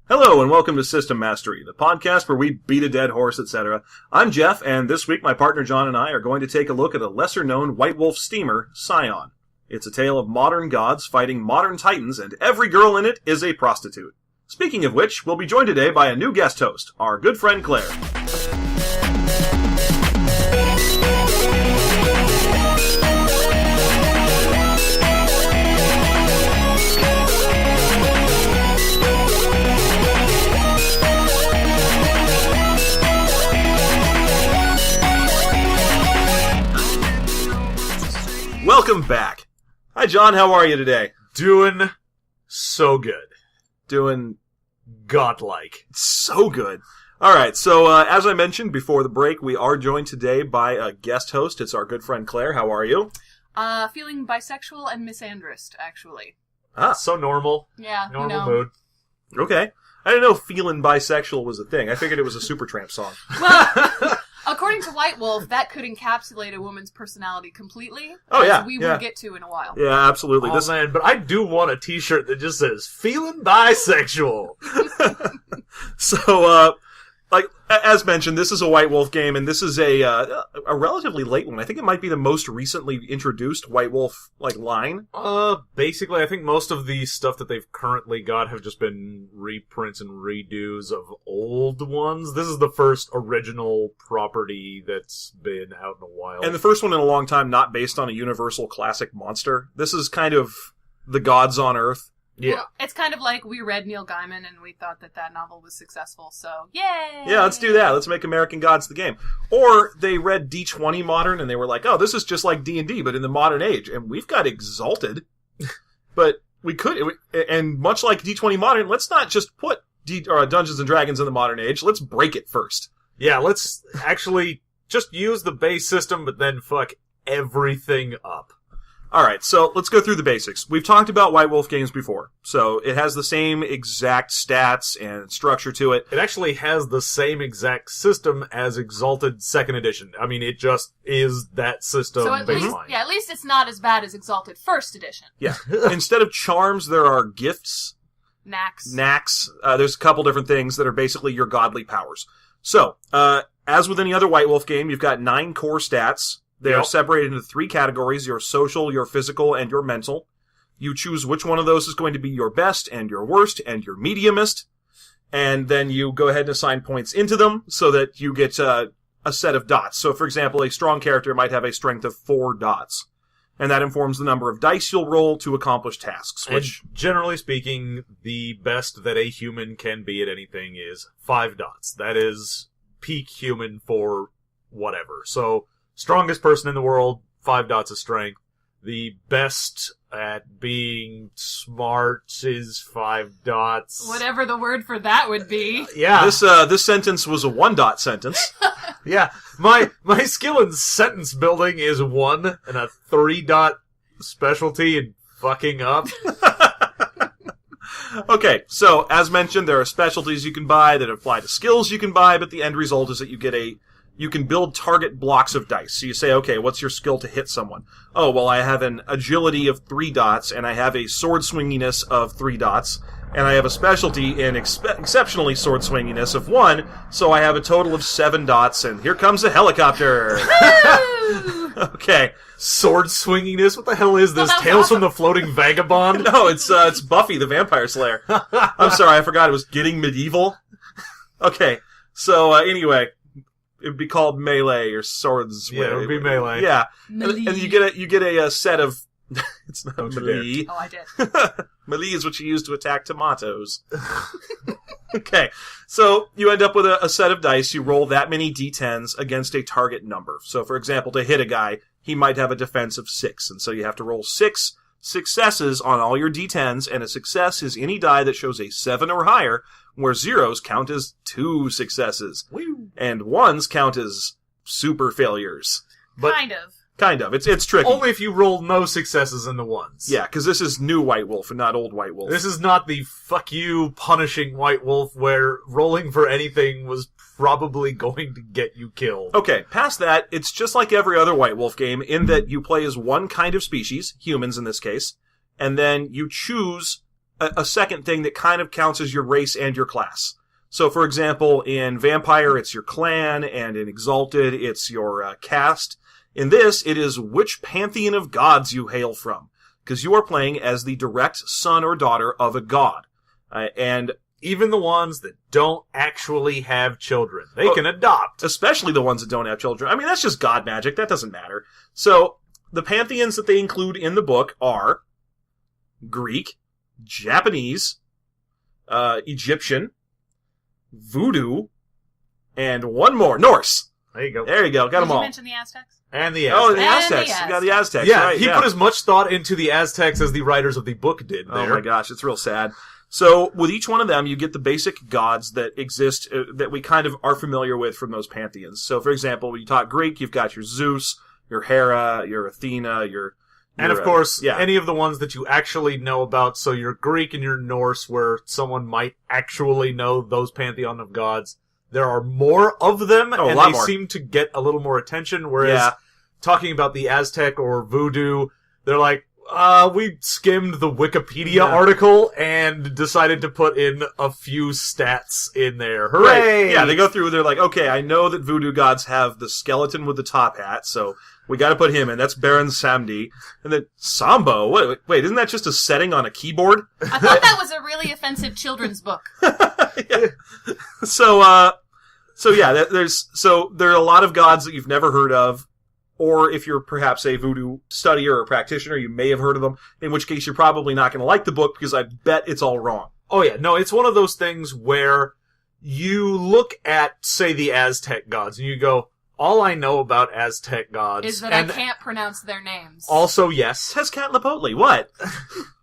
Hello and welcome to System Mastery, the podcast where we beat a dead horse, etc. I'm Jeff, and this week my partner John and I are going to take a look at a lesser-known White Wolf steamer, Scion. It's a tale of modern gods fighting modern titans, and every girl in it is a prostitute. Speaking of which, we'll be joined today by a new guest host, our good friend Claire. Welcome back. Hi, John. How are you today? Doing so good. Doing godlike. so good. All right. So, as I mentioned before the break, we are joined today by a guest host. It's our good friend Claire. How are you? Feeling bisexual and misandrist, actually. Ah, So normal. Yeah, Normal mood. okay. I didn't know feeling bisexual was a thing. I figured it was a Supertramp song. Well, according to White Wolf, that could encapsulate a woman's personality completely. Oh, yeah, As we yeah. will get to in a while. Yeah, absolutely. Oh, man, but I do want a t-shirt that just says, feeling bisexual. So, as mentioned, this is a White Wolf game, and this is a relatively late one. I think it might be the most recently introduced White Wolf, line. Basically, I think most of the stuff that they've currently got have just been reprints and redos of old ones. This is the first original property that's been out in a while. And the first one in a long time not based on a universal classic monster. This is kind of the gods on Earth. Yeah. Well, it's kind of like we read Neil Gaiman and we thought that novel was successful, so yay! Yeah, let's do that. Let's make American Gods the game. Or they read D20 Modern and they were like, oh, this is just like D&D, but in the modern age. And we've got Exalted. But we could, and much like D20 Modern, let's not just put Dungeons & Dragons in the modern age. Let's break it first. Yeah, let's actually just use the base system, but then fuck everything up. Alright, so let's go through the basics. We've talked about White Wolf games before. So it has the same exact stats and structure to it. It actually has the same exact system as Exalted 2nd Edition. I mean, it just is that system So baseline. at least it's not as bad as Exalted 1st Edition. Yeah. Instead of charms, there are gifts. Knacks. There's a couple different things that are basically your godly powers. So, as with any other White Wolf game, you've got 9 core stats. They are separated into 3 categories: your social, your physical, and your mental. You choose which one of those is going to be your best, and your worst, and your mediumest. And then you go ahead and assign points into them so that you get a set of dots. So, for example, a strong character might have a strength of 4 dots. And that informs the number of dice you'll roll to accomplish tasks. Which, and generally speaking, the best that a human can be at anything is 5 dots. That is peak human for whatever. So, strongest person in the world, 5 dots of strength. The best at being smart is 5 dots. Whatever the word for that would be. Yeah. this sentence was a 1-dot sentence. Yeah. My skill in sentence building is 1 and a 3-dot specialty in fucking up. Okay, so as mentioned, there are specialties you can buy that apply to skills you can buy, but the end result is that you can build target blocks of dice. So you say, okay, what's your skill to hit someone? Oh, well, I have an agility of 3 dots, and I have a sword swinginess of 3 dots, and I have a specialty in exceptionally sword swinginess of 1, so I have a total of 7 dots, and here comes a helicopter. Okay. Sword swinginess? What the hell is this? Tales from the Floating Vagabond? No, it's Buffy the Vampire Slayer. I'm sorry, I forgot it was getting medieval. Okay, so anyway, it would be called melee or swords. Yeah, it would be melee. Yeah, Melee. and you get a set of. It's not Don't you melee. Oh, I did. Melee is what you use to attack tomatoes. Okay, so you end up with a set of dice. You roll that many d10s against a target number. So, for example, to hit a guy, he might have a defense of 6, and so you have to roll 6 successes on all your d10s, and a success is any die that shows a 7 or higher, where zeros count as 2 successes, and 1s count as super failures. But Kind of. It's tricky. only if you roll no successes in the ones. Yeah, because this is new White Wolf and not old White Wolf. This is not the fuck you punishing White Wolf where rolling for anything was probably going to get you killed. Okay, past that, it's just like every other White Wolf game in that you play as one kind of species, humans in this case, and then you choose a second thing that kind of counts as your race and your class. So, for example, in Vampire, it's your clan, and in Exalted, it's your caste. In this, it is which pantheon of gods you hail from, because you are playing as the direct son or daughter of a god. And even the ones that don't actually have children, they can adopt. Especially the ones that don't have children. I mean, that's just god magic. That doesn't matter. So, the pantheons that they include in the book are Greek, Japanese, Egyptian, Voodoo, and one more, Norse. There you go. There you go. Got them all. Did you mention the Aztecs? And the Aztecs. Oh, the Aztecs. You got the Aztecs. Yeah, right, he put as much thought into the Aztecs as the writers of the book did there. Oh my gosh, it's real sad. So, with each one of them, you get the basic gods that exist, that we kind of are familiar with from those pantheons. So, for example, when you talk Greek, you've got your Zeus, your Hera, your Athena, and of course, any of the ones that you actually know about, so your Greek and your Norse, where someone might actually know those pantheon of gods. There are more of them, and they seem to get a little more attention, whereas talking about the Aztec or Voodoo, they're like, we skimmed the Wikipedia article and decided to put in a few stats in there. Hooray! Right. Yeah, they go through, they're like, okay, I know that voodoo gods have the skeleton with the top hat, so we gotta put him in. That's Baron Samedi. And then Sambo, wait, isn't that just a setting on a keyboard? I thought that was a really offensive children's book. Yeah. So there are a lot of gods that you've never heard of, or if you're perhaps a voodoo studier or practitioner, you may have heard of them, in which case you're probably not going to like the book because I bet it's all wrong. Oh yeah, no, it's one of those things where you look at, say, the Aztec gods, and you go, all I know about Aztec gods is that I can't pronounce their names. Also, yes. Tezcatlipoca, what?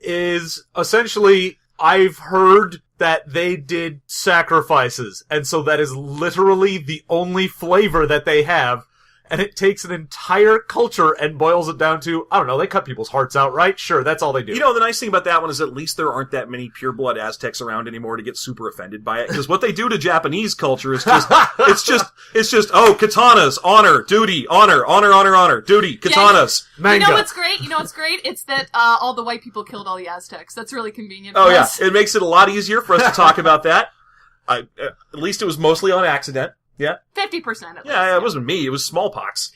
Is essentially, I've heard that they did sacrifices, and so that is literally the only flavor that they have, and it takes an entire culture and boils it down to, I don't know, they cut people's hearts out, right? Sure, that's all they do. You know, the nice thing about that one is at least there aren't that many pureblood Aztecs around anymore to get super offended by it, because what they do to Japanese culture is just, it's just, oh, katanas, honor, duty, honor, duty, katanas. Manga. You know what's great? It's that, all the white people killed all the Aztecs. That's really convenient for us. Oh yeah, it makes it a lot easier for us to talk about that. At least it was mostly on accident. Yeah. 50% at least. Yeah, it wasn't me. It was smallpox.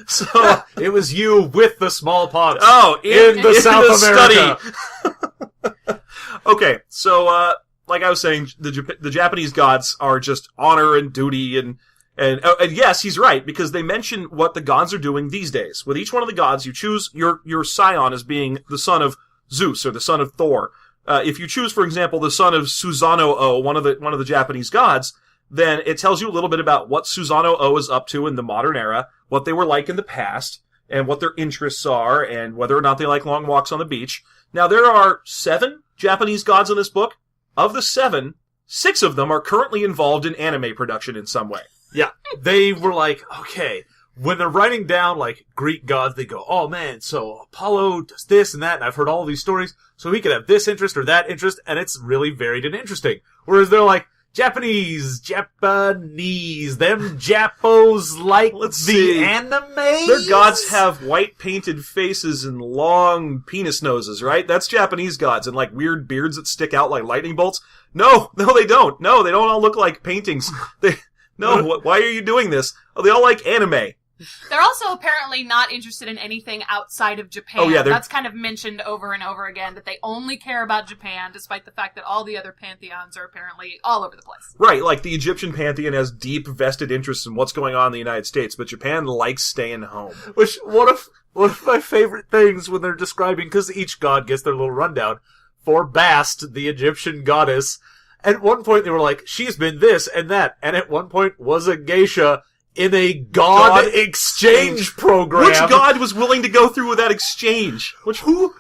So it was you with the smallpox. Oh, in the South America. Study. Okay, so like I was saying, the Japanese gods are just honor and duty and yes, he's right, because they mention what the gods are doing these days. With each one of the gods, you choose your Scion as being the son of Zeus or the son of Thor. If you choose, for example, the son of Susano-O, one of the Japanese gods, then it tells you a little bit about what Susano-O is up to in the modern era, what they were like in the past, and what their interests are, and whether or not they like long walks on the beach. Now, there are 7 Japanese gods in this book. Of the 7, 6 of them are currently involved in anime production in some way. Yeah, they were like, okay, when they're writing down, like, Greek gods, they go, oh man, so Apollo does this and that, and I've heard all these stories, so he could have this interest or that interest, and it's really varied and interesting. Whereas they're like, Japanese, them Japos like the anime. Their gods have white painted faces and long penis noses, right? That's Japanese gods, and like weird beards that stick out like lightning bolts. No, they don't. No, they don't all look like paintings. Why are you doing this? Oh, they all like anime. They're also apparently not interested in anything outside of Japan. Oh, yeah, that's kind of mentioned over and over again, that they only care about Japan, despite the fact that all the other pantheons are apparently all over the place. Right, like the Egyptian pantheon has deep vested interests in what's going on in the United States, but Japan likes staying home. Which, one of my favorite things when they're describing, because each god gets their little rundown, for Bast, the Egyptian goddess, at one point they were like, she's been this and that, and at one point was a geisha in a god exchange program. Which god was willing to go through with that exchange? Who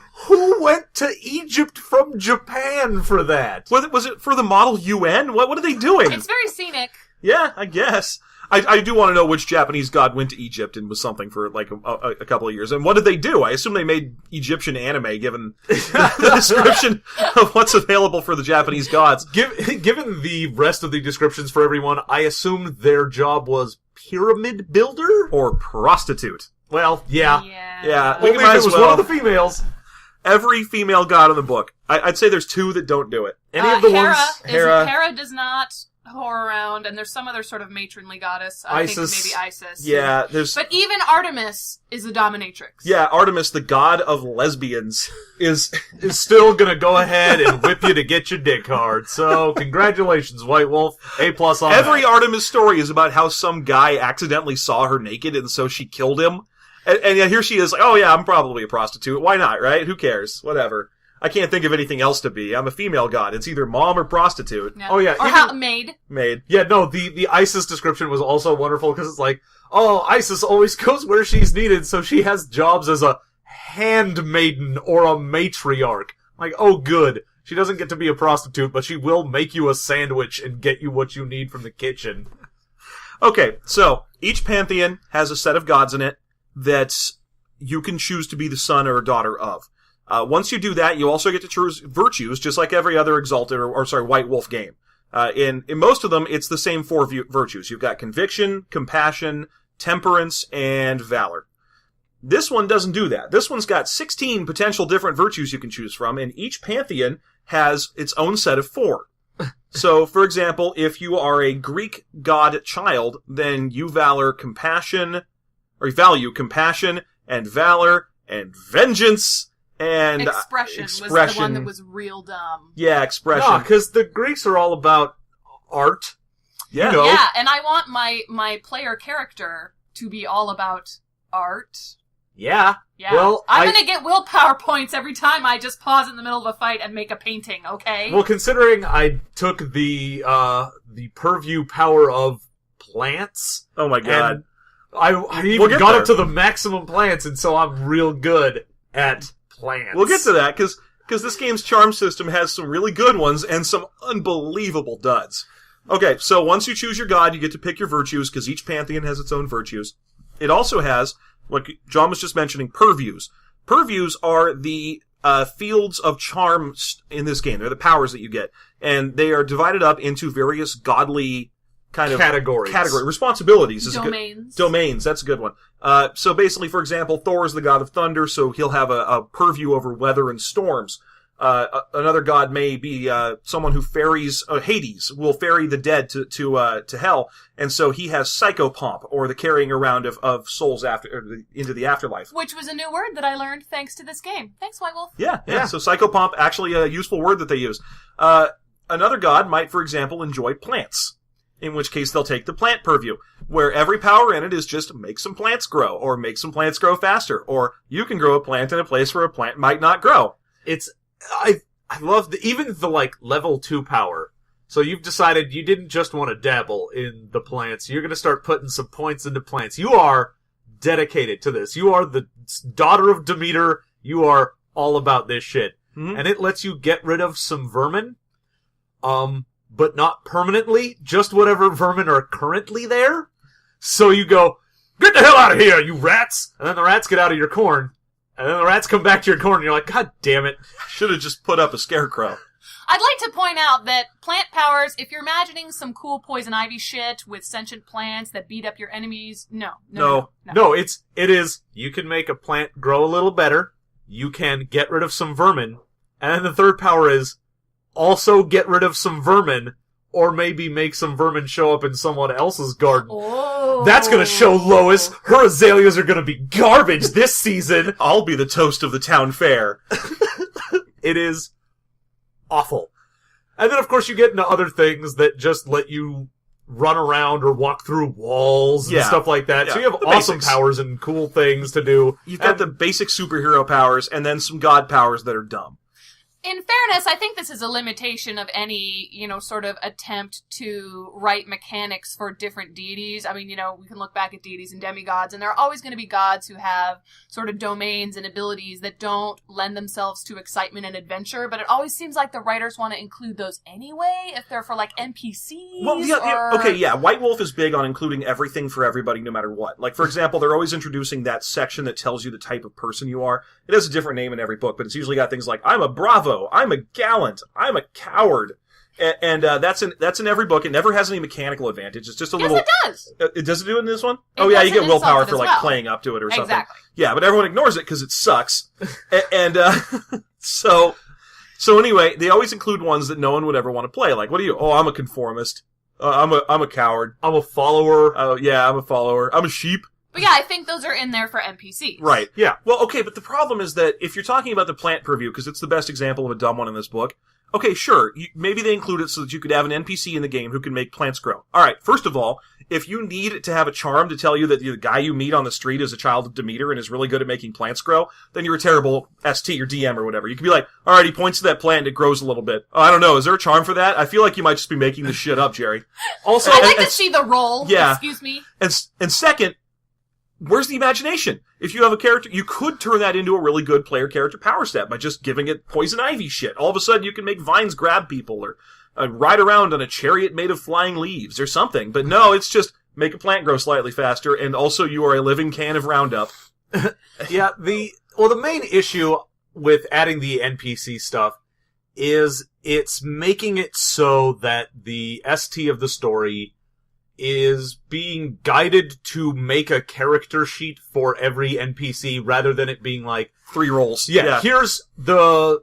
went to Egypt from Japan for that? Was it for the model UN? What are they doing? It's very scenic. Yeah, I guess. I do want to know which Japanese god went to Egypt and was something for like a couple of years. And what did they do? I assume they made Egyptian anime, given the description of what's available for the Japanese gods. Given the rest of the descriptions for everyone, I assumed their job was pyramid builder? Or prostitute. Well, yeah. Yeah. Only if it was one of the females. Every female god in the book. I'd say there's 2 that don't do it. Any of the Hera ones... Hera does not whore around, and there's some other sort of matronly goddess. I think maybe Isis. Yeah, there's... But even Artemis is a dominatrix. Yeah, Artemis, the god of lesbians, is still gonna go ahead and whip you to get your dick hard. So, congratulations, White Wolf. A+ on Every that. Artemis story is about how some guy accidentally saw her naked, and so she killed him. And yet here she is like, oh yeah, I'm probably a prostitute. Why not, right? Who cares? Whatever. I can't think of anything else to be. I'm a female god. It's either mom or prostitute. Yeah. Oh, yeah. Or maid. Maid. Yeah, no, the Isis description was also wonderful, because it's like, oh, Isis always goes where she's needed, so she has jobs as a handmaiden or a matriarch. Like, oh, good. She doesn't get to be a prostitute, but she will make you a sandwich and get you what you need from the kitchen. Okay, so each pantheon has a set of gods in it that you can choose to be the son or daughter of. Once you do that, you also get to choose virtues, just like every other Exalted or White Wolf game. In most of them, it's the same 4 virtues. You've got conviction, compassion, temperance, and valor. This one doesn't do that. This one's got 16 potential different virtues you can choose from, and each pantheon has its own set of 4. So, for example, if you are a Greek god child, then you value compassion and valor and vengeance. And expression was the one that was real dumb. Yeah, expression. No, because the Greeks are all about art. Yeah. You know. Yeah, and I want my player character to be all about art. Yeah. Yeah. Well, I'm gonna get willpower points every time I just pause in the middle of a fight and make a painting, okay? Well, considering I took the purview power of plants. Oh my god. I even got up to the maximum plants, and so I'm real good at plants. We'll get to that, because this game's charm system has some really good ones and some unbelievable duds. Okay, so once you choose your god, you get to pick your virtues, because each pantheon has its own virtues. It also has, like John was just mentioning, purviews. Purviews are the fields of charm in this game. They're the powers that you get. And they are divided up into various godly kind of categories. Responsibilities. Domains, that's a good one. So basically, for example, Thor is the god of thunder, so he'll have a purview over weather and storms. Another god may be someone who ferries Hades will ferry the dead to hell, and so he has psychopomp, or the carrying around of souls into the afterlife. Which was a new word that I learned thanks to this game. Thanks, White Wolf. Yeah. So psychopomp, actually a useful word that they use. Another god might, for example, enjoy plants, in which case they'll take the plant purview, where every power in it is just make some plants grow, or make some plants grow faster, or you can grow a plant in a place where a plant might not grow. I love even the level 2 power. So you've decided you didn't just want to dabble in the plants. You're going to start putting some points into plants. You are dedicated to this. You are the daughter of Demeter. You are all about this shit. Mm-hmm. And it lets you get rid of some vermin. But not permanently, just whatever vermin are currently there. So you go, get the hell out of here, you rats! And then the rats get out of your corn. And then the rats come back to your corn, and you're like, God damn it. Should have just put up a scarecrow. I'd like to point out that plant powers, if you're imagining some cool poison ivy shit with sentient plants that beat up your enemies, no. No, it is, you can make a plant grow a little better, you can get rid of some vermin, and then the third power is also get rid of some vermin, or maybe make some vermin show up in someone else's garden. Oh. That's gonna show Lois her azaleas are gonna be garbage this season. I'll be the toast of the town fair. It is awful. And then, of course, you get into other things that just let you run around or walk through walls and stuff like that. Yeah, so you have awesome powers and cool things to do. You've got the basic superhero powers and then some god powers that are dumb. In fairness, I think this is a limitation of any, sort of attempt to write mechanics for different deities. I mean, we can look back at deities and demigods, and there are always going to be gods who have sort of domains and abilities that don't lend themselves to excitement and adventure, but it always seems like the writers want to include those anyway, if they're for, NPCs. Well, White Wolf is big on including everything for everybody, no matter what. Like, for example, they're always introducing that section that tells you the type of person you are. It has a different name in every book, but it's usually got things like, I'm a bravo, I'm a gallant, I'm a coward. And that's in every book. It never has any mechanical advantage. It's just a little... Yes, it does. Does it do it in this one? It Yeah, does you get in willpower Insulted for, as like, well. playing up to it or something. Exactly. Yeah, but everyone ignores it because it sucks. So anyway, they always include ones that no one would ever want to play. Like, what are you? Oh, I'm a conformist. I'm a coward. I'm a follower. Oh, yeah, I'm a follower. I'm a sheep. But yeah, I think those are in there for NPCs. Right. Yeah. Well, okay, but the problem is that if you're talking about the plant purview, because it's the best example of a dumb one in this book, okay, sure, maybe they include it so that you could have an NPC in the game who can make plants grow. Alright, first of all, if you need to have a charm to tell you that the guy you meet on the street is a child of Demeter and is really good at making plants grow, then you're a terrible ST or DM or whatever. You can be like, alright, he points to that plant and it grows a little bit. Oh, I don't know, is there a charm for that? I feel like you might just be making this shit up, Jerry. Also, I'd like to see the roll. Yeah. Excuse me. And second, where's the imagination? If you have a character, you could turn that into a really good player character power stat by just giving it poison ivy shit. All of a sudden you can make vines grab people or ride around on a chariot made of flying leaves or something. But no, it's just make a plant grow slightly faster and also you are a living can of Roundup. Yeah, the main issue with adding the NPC stuff is it's making it so that the ST of the story is being guided to make a character sheet for every NPC rather than it being like 3 rolls. Yeah, here's the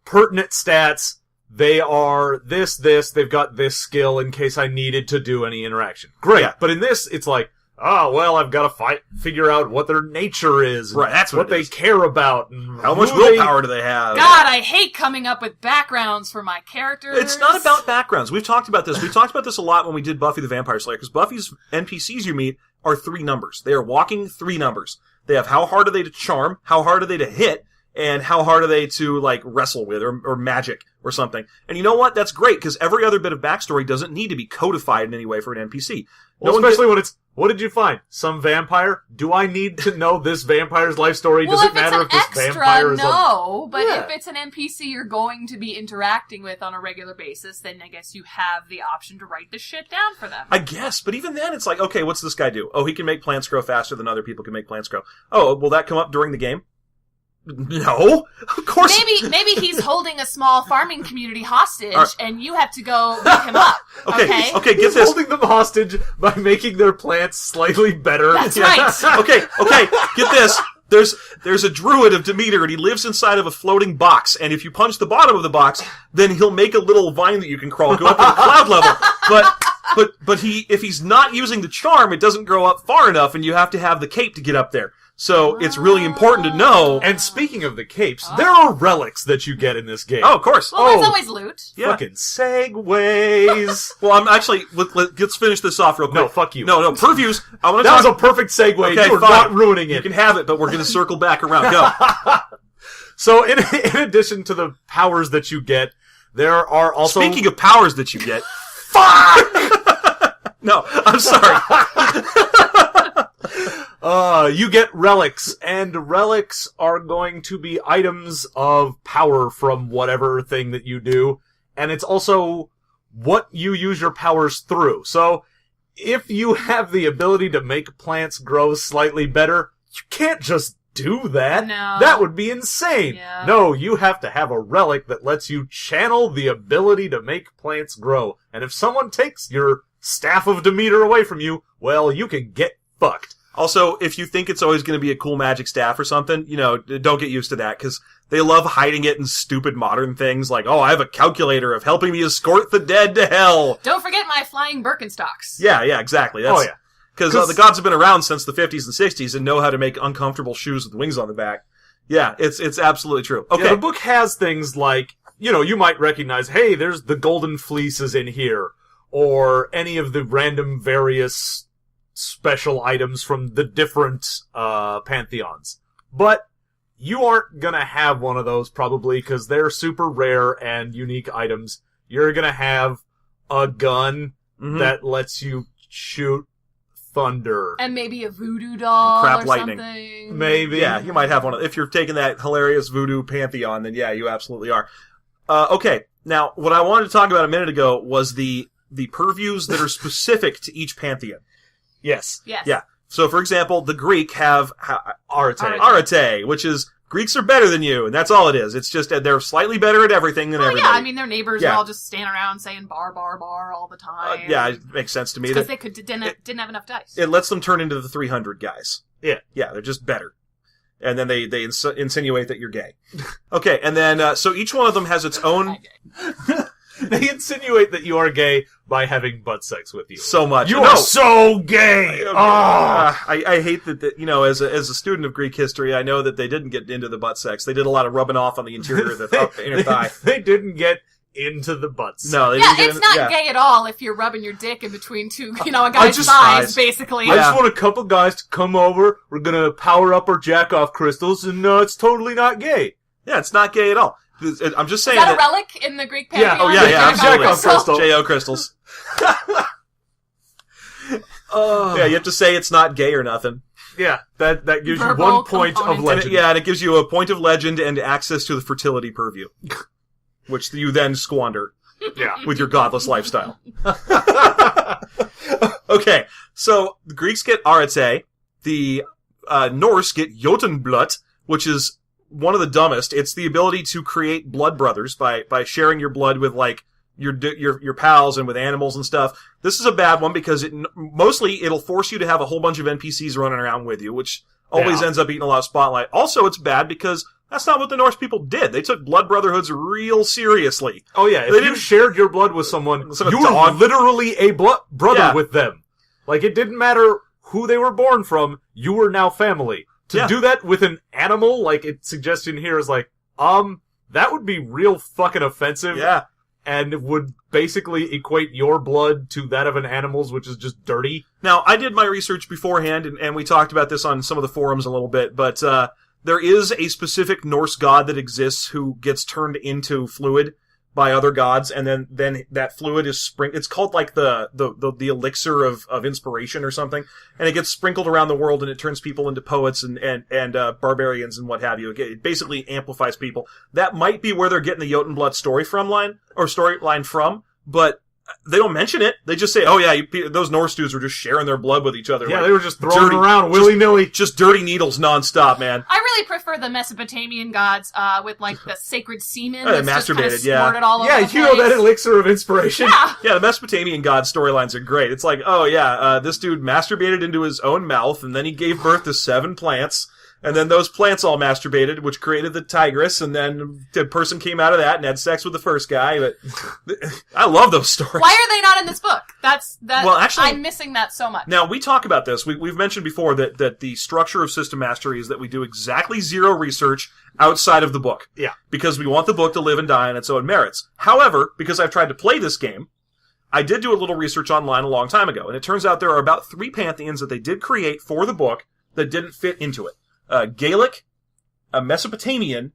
pertinent stats. They are this, they've got this skill in case I needed to do any interaction. Great. Yeah. But in this, it's like, I've got to figure out what their nature is. Right, that's what they care about. And how much willpower do they have? God, I hate coming up with backgrounds for my characters. It's not about backgrounds. We've talked about this. We talked about this a lot when we did Buffy the Vampire Slayer, because Buffy's NPCs you meet are 3 numbers. They are walking 3 numbers. They have how hard are they to charm, how hard are they to hit, and how hard are they to, like, wrestle with, or magic, or something. And you know what? That's great, because every other bit of backstory doesn't need to be codified in any way for an NPC. Well, especially when it's, what did you find? Some vampire? Do I need to know this vampire's life story? Does it matter if this vampire is but if it's an NPC you're going to be interacting with on a regular basis, then I guess you have the option to write this shit down for them. I guess, but even then it's like, okay, what's this guy do? Oh, he can make plants grow faster than other people can make plants grow. Oh, will that come up during the game? No, of course. Maybe he's holding a small farming community hostage, and you have to go beat him up. Okay, get he's this. Holding them hostage by making their plants slightly better. That's right. Okay, get this. There's a druid of Demeter, and he lives inside of a floating box. And if you punch the bottom of the box, then he'll make a little vine that you can crawl, go up to the cloud level. But if he's not using the charm, it doesn't grow up far enough, and you have to have the cape to get up there. So it's really important to know. And speaking of the capes, there are relics that you get in this game. Oh, of course. Well, there's always loot. Yeah. Fucking segues. Well, I'm actually, let's finish this off real quick. No, fuck you. No, purviews. That was a perfect segue. Okay, You're fine. not ruining it. You can have it, but we're going to circle back around. Go. So in addition to the powers that you get, there are also... Speaking of powers that you get... Fuck! No, I'm sorry. You get relics, and relics are going to be items of power from whatever thing that you do, and it's also what you use your powers through. So, if you have the ability to make plants grow slightly better, you can't just do that. No. That would be insane. Yeah. No, you have to have a relic that lets you channel the ability to make plants grow. And if someone takes your Staff of Demeter away from you, well, you can get fucked. Also, if you think it's always going to be a cool magic staff or something, don't get used to that, because they love hiding it in stupid modern things like, oh, I have a calculator of helping me escort the dead to hell. Don't forget my flying Birkenstocks. Yeah, exactly. That's, because the gods have been around since the 50s and 60s and know how to make uncomfortable shoes with wings on the back. Yeah, it's absolutely true. Okay. Yeah, the book has things like, you might recognize, hey, there's the golden fleeces in here, or any of the random various special items from the different pantheons. But you aren't gonna have one of those probably because they're super rare and unique items. You're gonna have a gun that lets you shoot thunder. And maybe a voodoo doll crap or lightning. something. Maybe. Yeah, you might have one. If you're taking that hilarious voodoo pantheon, then yeah, you absolutely are. Okay, now, what I wanted to talk about a minute ago was the purviews that are specific to each pantheon. Yes. Yes. Yeah. So, for example, the Greek have Arete. Arete, which is Greeks are better than you, and that's all it is. It's just they're slightly better at everything than everybody. Yeah, I mean, their neighbors are all just standing around saying bar, bar, bar all the time. Yeah, it makes sense to me. Because they didn't have enough dice. It lets them turn into the 300 guys. Yeah. Yeah, they're just better. And then they insinuate that you're gay. Okay, and then, so each one of them has its own... They insinuate that you are gay by having butt sex with you. So much. You are so gay! I hate that, you know, as a student of Greek history, I know that they didn't get into the butt sex. They did a lot of rubbing off on the interior of the inner thigh. They didn't get into the butts. No, they didn't get it's not gay at all if you're rubbing your dick in between two, a guy's thighs, basically. I just want a couple guys to come over. We're gonna power up our jack-off crystals, and it's totally not gay. Yeah, it's not gay at all. I'm just saying Is that a relic in the Greek pantheon? Yeah, oh yeah, absolutely. Jack-off crystal. J.O. crystals. Yeah, you have to say it's not gay or nothing. Yeah, that gives Verbal you 1 point of legend. And it gives you a point of legend and access to the fertility purview, which you then squander. Yeah, with your godless lifestyle. Okay, so the Greeks get arete, the Norse get Jotunblut, which is one of the dumbest. It's the ability to create blood brothers by sharing your blood with like your pals and with animals and stuff. This is a bad one because mostly it'll force you to have a whole bunch of NPCs running around with you, which always ends up eating a lot of spotlight. Also, it's bad because that's not what the Norse people did. They took blood brotherhoods real seriously. Oh yeah, if you shared your blood with someone, you were literally a brother with them. Like, it didn't matter who they were born from, you were now family. To do that with an animal, like it's suggesting here, is like, that would be real fucking offensive. Yeah. And it would basically equate your blood to that of an animal's, which is just dirty. Now, I did my research beforehand, and we talked about this on some of the forums a little bit, but there is a specific Norse god that exists who gets turned into fluid by other gods, and then that fluid is it's called like the elixir of inspiration or something, and it gets sprinkled around the world, and it turns people into poets and barbarians and what have you. It basically amplifies people. That might be where they're getting the Jotunblood storyline from, but they don't mention it. They just say, oh yeah, those Norse dudes were just sharing their blood with each other. Yeah, like, they were just throwing it around willy-nilly. Just dirty needles nonstop, man. I really prefer the Mesopotamian gods with like the sacred semen that's that's masturbated, just kind of snorted all over the place. Yeah, you know that elixir of inspiration. Yeah, the Mesopotamian god storylines are great. It's like, oh yeah, this dude masturbated into his own mouth, and then he gave birth to 7 plants. And then those plants all masturbated, which created the tigress, and then the person came out of that and had sex with the first guy. But I love those stories. Why are they not in this book? Well, actually, I'm missing that so much. Now, we talk about this. We've mentioned before that the structure of System Mastery is that we do exactly zero research outside of the book. Yeah. Because we want the book to live and die on its own merits. However, because I've tried to play this game, I did do a little research online a long time ago, and it turns out there are about 3 pantheons that they did create for the book that didn't fit into it. Gaelic, a Mesopotamian,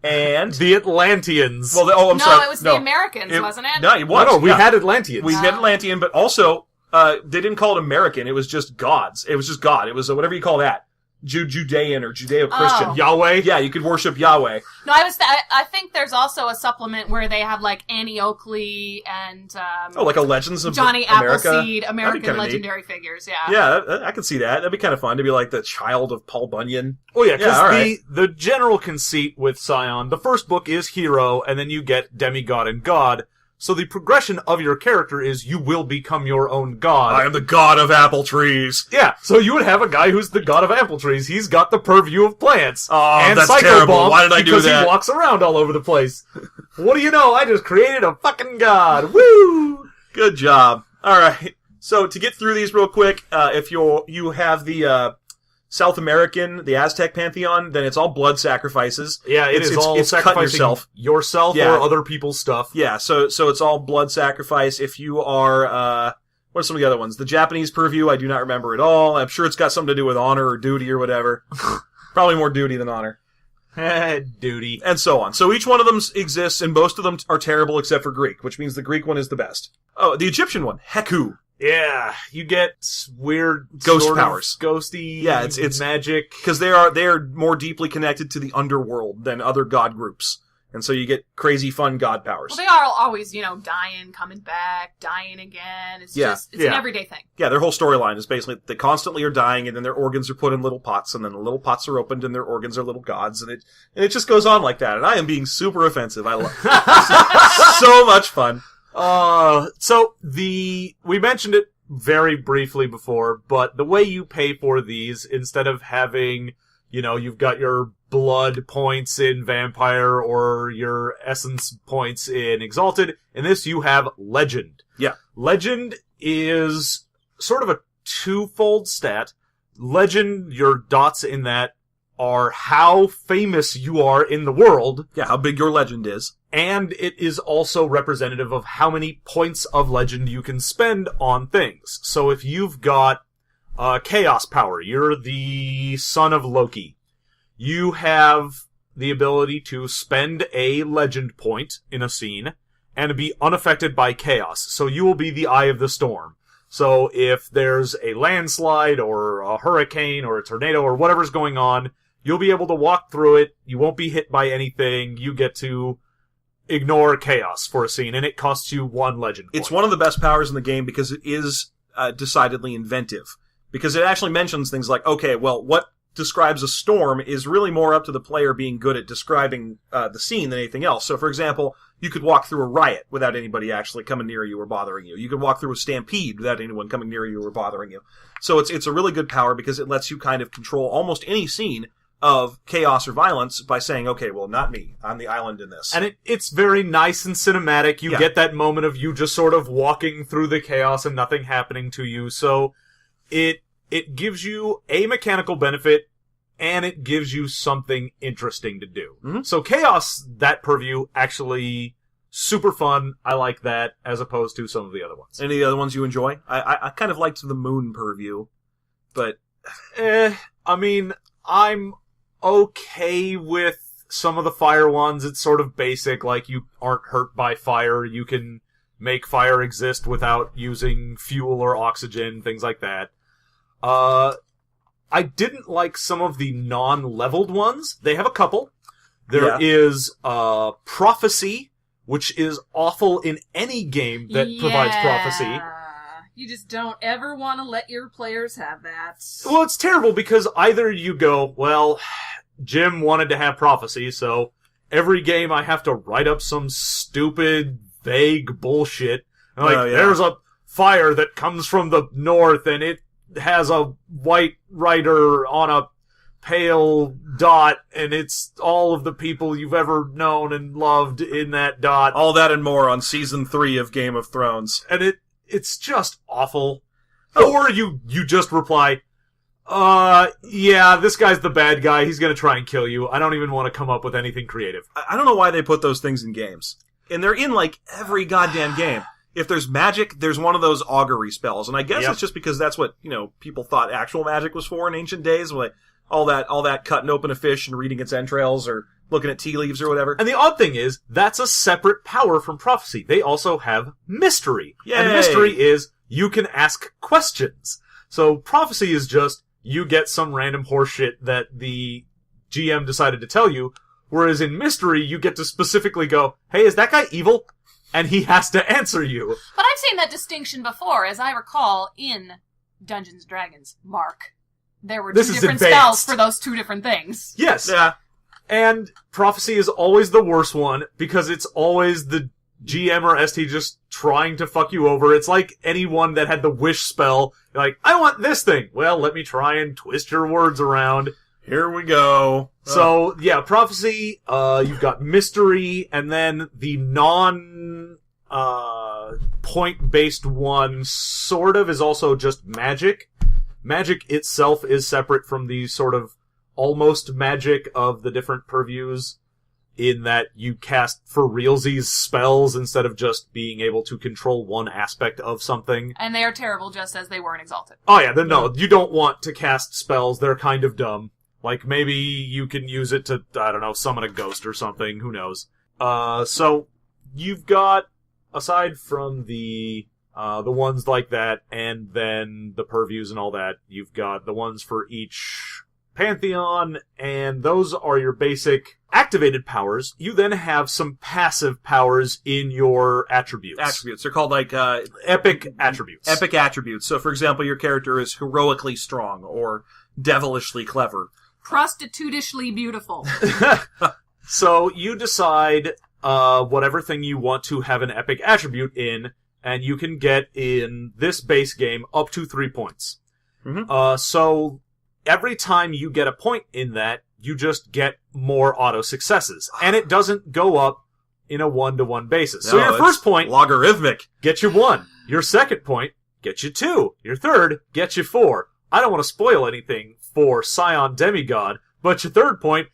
and... the Atlanteans. Well, I'm sorry. No, it was the Americans, wasn't it? No, it was. No, we had Atlanteans. We had Atlantean, but also, they didn't call it American. It was just gods. It was just God. It was whatever you call that. Judean or Judeo-Christian. Oh. Yahweh? Yeah, you could worship Yahweh. No, I think there's also a supplement where they have like Annie Oakley and like a Legends of Johnny America. Appleseed, American legendary figures. Yeah, yeah, I could see that. That'd be kind of fun to be like the child of Paul Bunyan. Oh yeah, because the general conceit with Scion, the first book is hero, and then you get demigod and god. So the progression of your character is you will become your own god. I am the god of apple trees. Yeah, so you would have a guy who's the god of apple trees. He's got the purview of plants. Oh, and that's Psycho terrible. Bomb Why did I do that? Because he walks around all over the place. What do you know? I just created a fucking god. Woo! Good job. All right. So to get through these real quick, if you have the South American, the Aztec pantheon, then it's all blood sacrifices. Yeah, it's all sacrificing yourself or other people's stuff. Yeah, so it's all blood sacrifice. If you are, what are some of the other ones? The Japanese purview, I do not remember at all. I'm sure it's got something to do with honor or duty or whatever. Probably more duty than honor. Duty. And so on. So each one of them exists, and most of them are terrible except for Greek, which means the Greek one is the best. Oh, the Egyptian one, Heku. Yeah, you get weird ghost powers, ghosty. Yeah, it's magic because they are more deeply connected to the underworld than other god groups, And so you get crazy fun god powers. Well, they are always, dying, coming back, dying again. It's just, it's an everyday thing. Yeah, their whole storyline is basically they constantly are dying, and then their organs are put in little pots, and then the little pots are opened, and their organs are little gods, and it just goes on like that. And I am being super offensive. I love it. So much fun. We mentioned it very briefly before, but the way you pay for these, instead of having, you've got your blood points in Vampire or your essence points in Exalted. In this, you have Legend. Yeah. Legend is sort of a twofold stat. Legend, your dots in that are how famous you are in the world. Yeah, how big your legend is. And it is also representative of how many points of legend you can spend on things. So if you've got chaos power, you're the son of Loki, you have the ability to spend a legend point in a scene and be unaffected by chaos. So you will be the eye of the storm. So if there's a landslide or a hurricane or a tornado or whatever's going on, you'll be able to walk through it. You won't be hit by anything. You get to ignore chaos for a scene, and it costs you 1 legend point. It's one of the best powers in the game because it is decidedly inventive. Because it actually mentions things like, okay, well, what describes a storm is really more up to the player being good at describing the scene than anything else. So, for example, you could walk through a riot without anybody actually coming near you or bothering you. You could walk through a stampede without anyone coming near you or bothering you. So it's a really good power because it lets you kind of control almost any scene of chaos or violence by saying, okay, well, not me. I'm the island in this. And it's very nice and cinematic. You get that moment of you just sort of walking through the chaos and nothing happening to you. So it gives you a mechanical benefit, and it gives you something interesting to do. Mm-hmm. So chaos, that purview, actually super fun. I like that as opposed to some of the other ones. Any of the other ones you enjoy? I kind of liked the moon purview, but... I mean, I'm okay with some of the fire ones. It's sort of basic, like you aren't hurt by fire. You can make fire exist without using fuel or oxygen, things like that. I didn't like some of the non-leveled ones. They have a couple. There is Prophecy, which is awful in any game that provides prophecy. You just don't ever want to let your players have that. Well, it's terrible because either you go, well, Jim wanted to have prophecy, so every game I have to write up some stupid, vague bullshit. Like, there's a fire that comes from the north, and it has a white rider on a pale dot, and it's all of the people you've ever known and loved in that dot. All that and more on Season 3 of Game of Thrones. And it's just awful. Or you just reply, this guy's the bad guy. He's gonna try and kill you. I don't even want to come up with anything creative. I don't know why they put those things in games. And they're in, like, every goddamn game. If there's magic, there's one of those augury spells. And I guess it's just because that's what, people thought actual magic was for in ancient days. Like, all that cutting open a fish and reading its entrails or looking at tea leaves or whatever. And the odd thing is, that's a separate power from prophecy. They also have mystery. Yay. And mystery is, you can ask questions. So prophecy is just, you get some random horseshit that the GM decided to tell you, whereas in mystery, you get to specifically go, hey, is that guy evil? And he has to answer you. But I've seen that distinction before, as I recall, in Dungeons & Dragons, Mark. There were two different spells for those two different things. Yes. Yeah. And prophecy is always the worst one, because it's always the GM or ST just trying to fuck you over. It's like anyone that had the wish spell. Like, I want this thing. Well, let me try and twist your words around. Here we go. So, prophecy, you've got mystery, and then the point-based one sort of is also just magic. Magic itself is separate from the sort of almost magic of the different purviews, in that you cast for realsies spells instead of just being able to control one aspect of something. And they are terrible just as they were in Exalted. Oh yeah, no, you don't want to cast spells. They're kind of dumb. Like, maybe you can use it to, I don't know, summon a ghost or something. Who knows? So, you've got, aside from the ones like that, and then the purviews and all that, you've got the ones for each Pantheon, and those are your basic activated powers. You then have some passive powers in your attributes. Attributes. They're called like epic attributes. Epic attributes. So, for example, your character is heroically strong or devilishly clever. Prostitutishly beautiful. So you decide whatever thing you want to have an epic attribute in, and you can get in this base game up to 3 points. Mm-hmm. So every time you get a point in that, you just get more auto successes. And it doesn't go up in a 1-to-1 basis. So your first point... logarithmic. Get you 1. Your second point, get you 2. Your third, get you 4. I don't want to spoil anything for Scion Demigod, but your third point,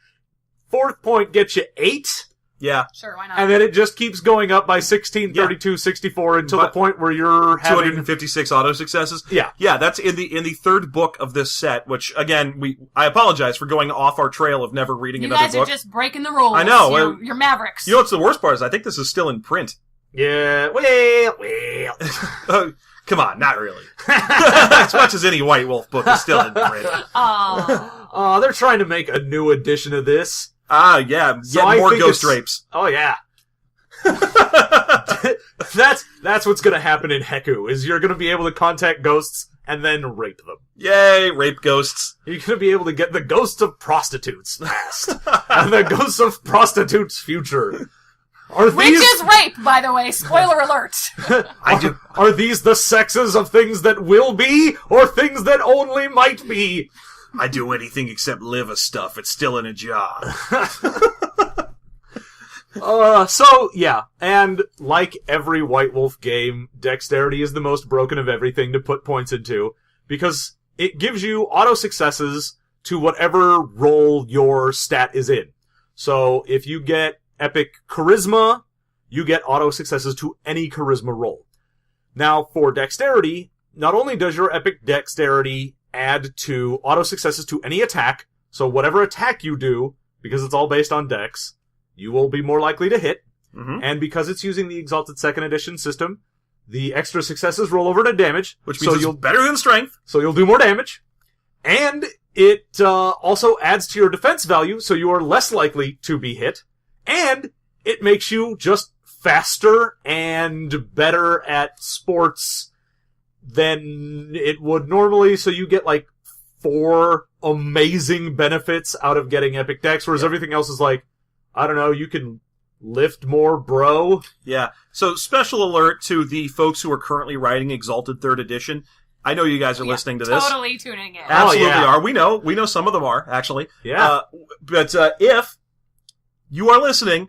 fourth point gets you 8. Yeah. Sure, why not? And then it just keeps going up by 16, 32, 64 until the point where you're having 256 auto successes. Yeah. Yeah, that's in the third book of this set, which again, I apologize for going off our trail of never reading another book. You guys are just breaking the rules. I know. You're mavericks. You know what's the worst part is I think this is still in print. Yeah, well. Come on, not really. As much as any White Wolf book is still in print. They're trying to make a new edition of this. Yeah. So Get more ghost rapes. Oh, yeah. That's what's going to happen in Heku, is you're going to be able to contact ghosts and then rape them. Yay, rape ghosts. You're going to be able to get the ghosts of prostitutes past. And the ghosts of prostitutes future. Which is rape, by the way. Spoiler alert. I do. Are these the sexes of things that will be, or things that only might be? I do anything except liver stuff. It's still in a jar. So, yeah. And like every White Wolf game, dexterity is the most broken of everything to put points into, because it gives you auto successes to whatever role your stat is in. So, if you get epic charisma, you get auto successes to any charisma roll. Now, for dexterity, not only does your epic dexterity add to auto successes to any attack, so whatever attack you do, because it's all based on dex, you will be more likely to hit. Mm-hmm. And because it's using the Exalted 2nd Edition system, the extra successes roll over to damage. Which means it's better than strength. So you'll do more damage. And it also adds to your defense value, so you are less likely to be hit. And it makes you just faster and better at sports than it would normally, so you get like 4 amazing benefits out of getting epic dex, whereas everything else is like, I don't know, you can lift more, bro. Yeah. So special alert to the folks who are currently writing Exalted 3rd Edition. I know you guys are listening to this. Totally tuning in. Absolutely are. We know some of them are, actually. Yeah. But if you are listening,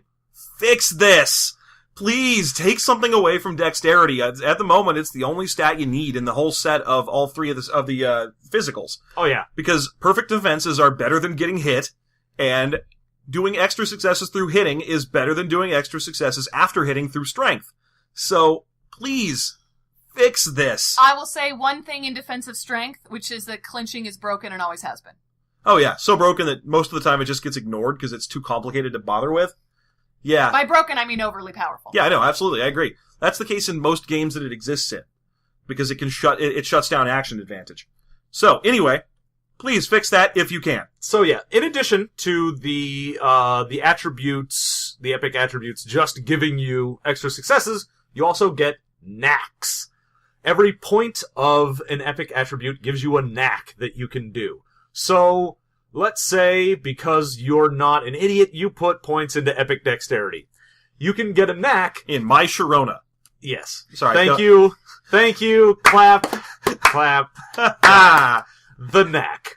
fix this. Please take something away from dexterity. At the moment, it's the only stat you need in the whole set of all 3 of the physicals. Oh, yeah. Because perfect defenses are better than getting hit, and doing extra successes through hitting is better than doing extra successes after hitting through strength. So, please, fix this. I will say one thing in defensive strength, which is that clinching is broken and always has been. Oh, yeah. So broken that most of the time it just gets ignored because it's too complicated to bother with. Yeah. By broken, I mean overly powerful. Yeah, I know, absolutely, I agree. That's the case in most games that it exists in. Because it shuts down action advantage. So, anyway, please fix that if you can. So yeah, in addition to the attributes, the epic attributes just giving you extra successes, you also get knacks. Every point of an epic attribute gives you a knack that you can do. So, let's say, because you're not an idiot, you put points into epic dexterity. You can get a knack. In My Sharona. Yes. Sorry. Thank you. Clap. Clap. The knack.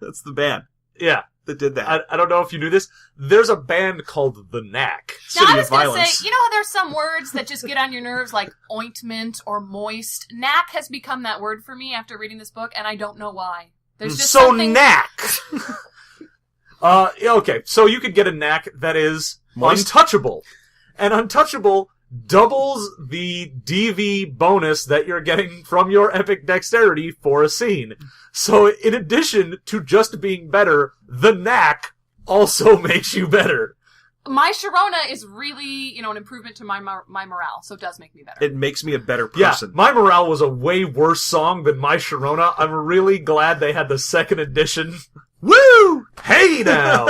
That's the band. Yeah. That did that. I don't know if you knew this. There's a band called The Knack. Now, City I was of going to Violence. say, you know how there's some words that just get on your nerves, like ointment or moist? Knack has become that word for me after reading this book, and I don't know why. There's just So something... knack. Okay, so you could get a knack that is Moist? untouchable. And untouchable doubles the DV bonus that you're getting from your epic dexterity for a scene. So in addition to just being better, the knack also makes you better. My Sharona is really, an improvement to my morale, so it does make me better. It makes me a better Yeah, person. My Morale was a way worse song than My Sharona. I'm really glad they had the 2nd edition Woo! Hey now!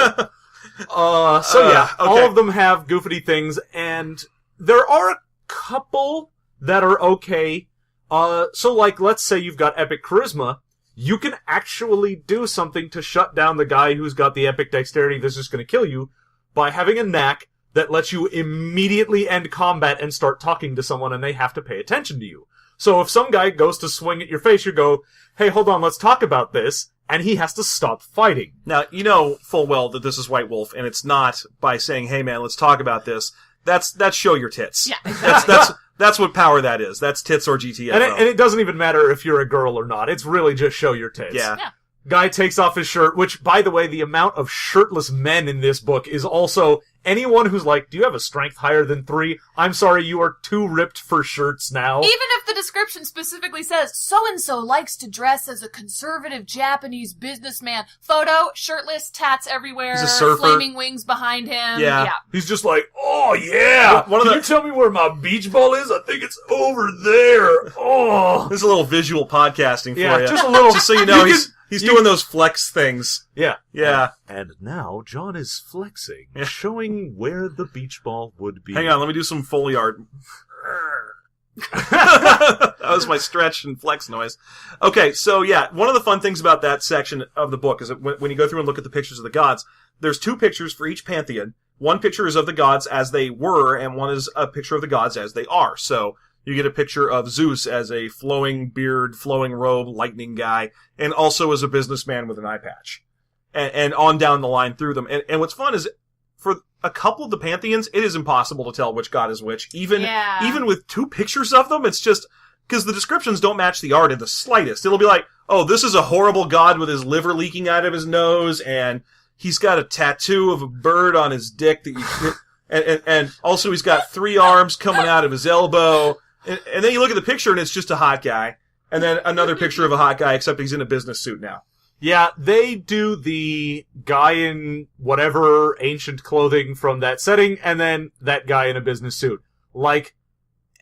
Okay. All of them have goofy things, and there are a couple that are okay. So like, let's say you've got epic charisma, you can actually do something to shut down the guy who's got the epic dexterity that's just gonna kill you by having a knack that lets you immediately end combat and start talking to someone, and they have to pay attention to you. So if some guy goes to swing at your face, you go, hey, hold on, let's talk about this. And he has to stop fighting. Now, you know full well that this is White Wolf, and it's not by saying, hey man, let's talk about this. That's show your tits. Yeah, exactly. That's what power that is. That's tits or GTFO. And it doesn't even matter if you're a girl or not. It's really just show your tits. Yeah. Guy takes off his shirt, which, by the way, the amount of shirtless men in this book is also anyone who's like, do you have a strength higher than 3? I'm sorry, you are too ripped for shirts now. Even if the description specifically says, so-and-so likes to dress as a conservative Japanese businessman. Photo, shirtless, tats everywhere. He's a surfer. Flaming wings behind him. Yeah. He's just like, oh yeah! Can you tell me where my beach ball is? I think it's over there. Oh! This is a little visual podcasting for you. Just a little. Just so you know, he's doing those flex things. Yeah. Yeah. And now John is flexing, showing where the beach ball would be. Hang on, let me do some Foley art. That was my stretch and flex noise. Okay, so yeah, one of the fun things about that section of the book is that when you go through and look at the pictures of the gods, there's 2 pictures for each pantheon. One picture is of the gods as they were, and one is a picture of the gods as they are. So you get a picture of Zeus as a flowing beard, flowing robe, lightning guy, and also as a businessman with an eye patch. And on down the line through them. And what's fun is, for a couple of the pantheons, it is impossible to tell which god is which. Even with 2 pictures of them, it's just, because the descriptions don't match the art in the slightest. It'll be like, oh, this is a horrible god with his liver leaking out of his nose, and he's got a tattoo of a bird on his dick that you, and also he's got 3 arms coming out of his elbow. And then you look at the picture and it's just a hot guy. And then another picture of a hot guy, except he's in a business suit now. Yeah, they do the guy in whatever ancient clothing from that setting, and then that guy in a business suit. Like,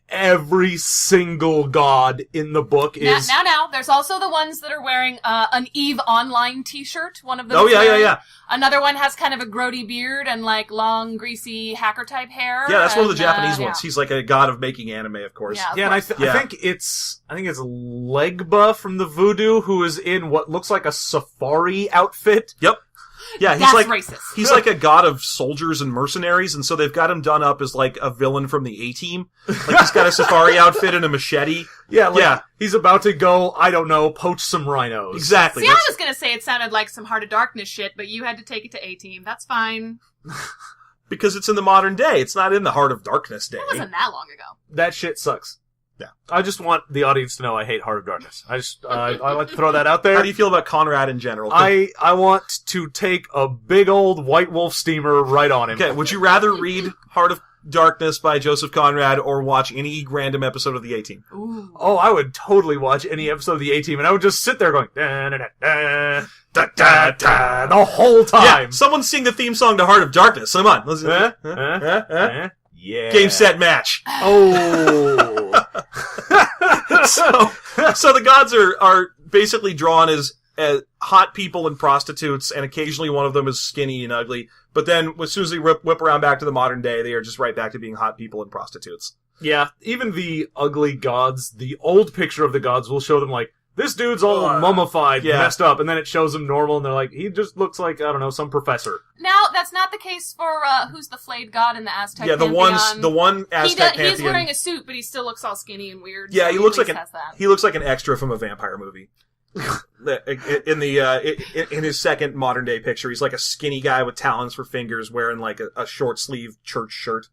every single god in the book is... Now, there's also the ones that are wearing an EVE Online t-shirt. One of them yeah. Another one has kind of a grody beard and, like, long, greasy, hacker-type hair. Yeah, that's one of the Japanese ones. He's like a god of making anime, of course. Yeah, and I think it's Legba from the Voodoo who is in what looks like a safari outfit. Yep. Yeah, That's racist. He's like a god of soldiers and mercenaries, and so they've got him done up as like a villain from the A-Team. Like he's got a safari outfit and a machete. Yeah, he's about to go, I don't know, poach some rhinos. Exactly. See, I was gonna say it sounded like some Heart of Darkness shit, but you had to take it to A-Team. That's fine. Because it's in the modern day. It's not in the Heart of Darkness day. It wasn't that long ago. That shit sucks. Yeah. I just want the audience to know I hate Heart of Darkness. I like to throw that out there. How do you feel about Conrad in general? I want to take a big old White Wolf steamer right on him. Okay, would you rather read Heart of Darkness by Joseph Conrad or watch any random episode of the A-Team? Ooh. Oh, I would totally watch any episode of the A-Team, and I would just sit there going, da, da, da, da, da, da, the whole time. Yeah, someone sing the theme song to Heart of Darkness. Come on. Let's Yeah. Game, set, match. Oh. So the gods are basically drawn as hot people and prostitutes, and occasionally one of them is skinny and ugly. But then as soon as they whip around back to the modern day, they are just right back to being hot people and prostitutes. Yeah, even the ugly gods, the old picture of the gods will show them like, this dude's all mummified, messed up, and then it shows him normal, and they're like, he just looks like, I don't know, some professor. Now, that's not the case for, who's the flayed god in the Aztec Pantheon? the one Aztec Pantheon. He's wearing a suit, but he still looks all skinny and weird. Yeah, so he looks like an extra from a vampire movie. In his second modern day picture, he's like a skinny guy with talons for fingers, wearing like a short sleeve church shirt.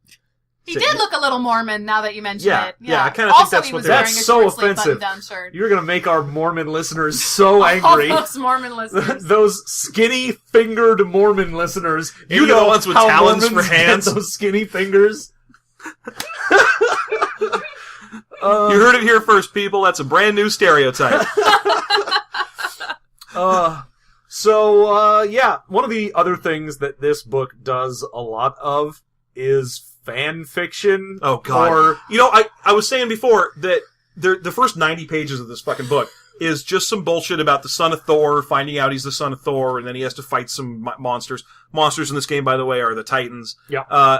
He did look a little Mormon, now that you mention it. Yeah, I kind of think that's what that's so offensive. You're going to make our Mormon listeners so angry. All those Mormon listeners. Those skinny-fingered Mormon listeners. You know the ones with talons for hands. Those skinny fingers. You heard it here first, people. That's a brand new stereotype. Yeah, one of the other things that this book does a lot of is fan fiction. Oh, God. I was saying before that the first 90 pages of this fucking book is just some bullshit about the son of Thor, finding out he's the son of Thor, and then he has to fight some monsters. Monsters in this game, by the way, are the Titans. Yeah.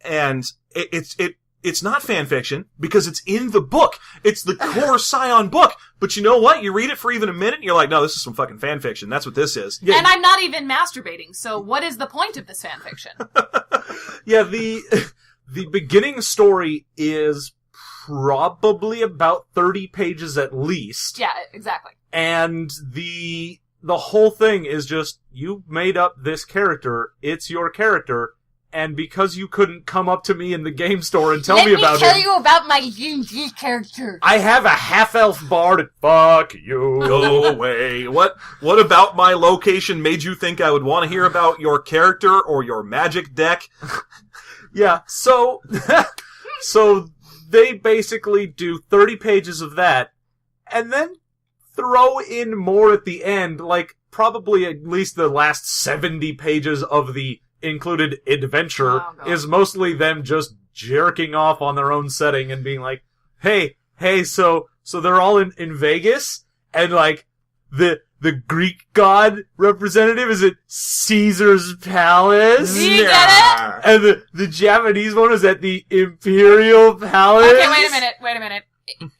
And it's not fan fiction because it's in the book. It's the core Scion book. But you know what? You read it for even a minute and you're like, no, this is some fucking fan fiction. That's what this is. Yeah. And I'm not even masturbating, so what is the point of this fan fiction? Yeah, the beginning story is probably about 30 pages at least. Yeah, exactly. And the whole thing is just, you made up this character, it's your character, and because you couldn't come up to me in the game store and tell me about him... Let me tell you about my D&D character. I have a half-elf bard and fuck you. Go away. What about my location made you think I would want to hear about your character or your magic deck? Yeah, so they basically do 30 pages of that, and then throw in more at the end, like probably at least the last 70 pages of the included adventure is mostly them just jerking off on their own setting and being like, hey, so they're all in Vegas, and like the Greek god representative is at Caesar's palace. Do you get it? And the Japanese one is at the Imperial Palace. Okay, wait a minute.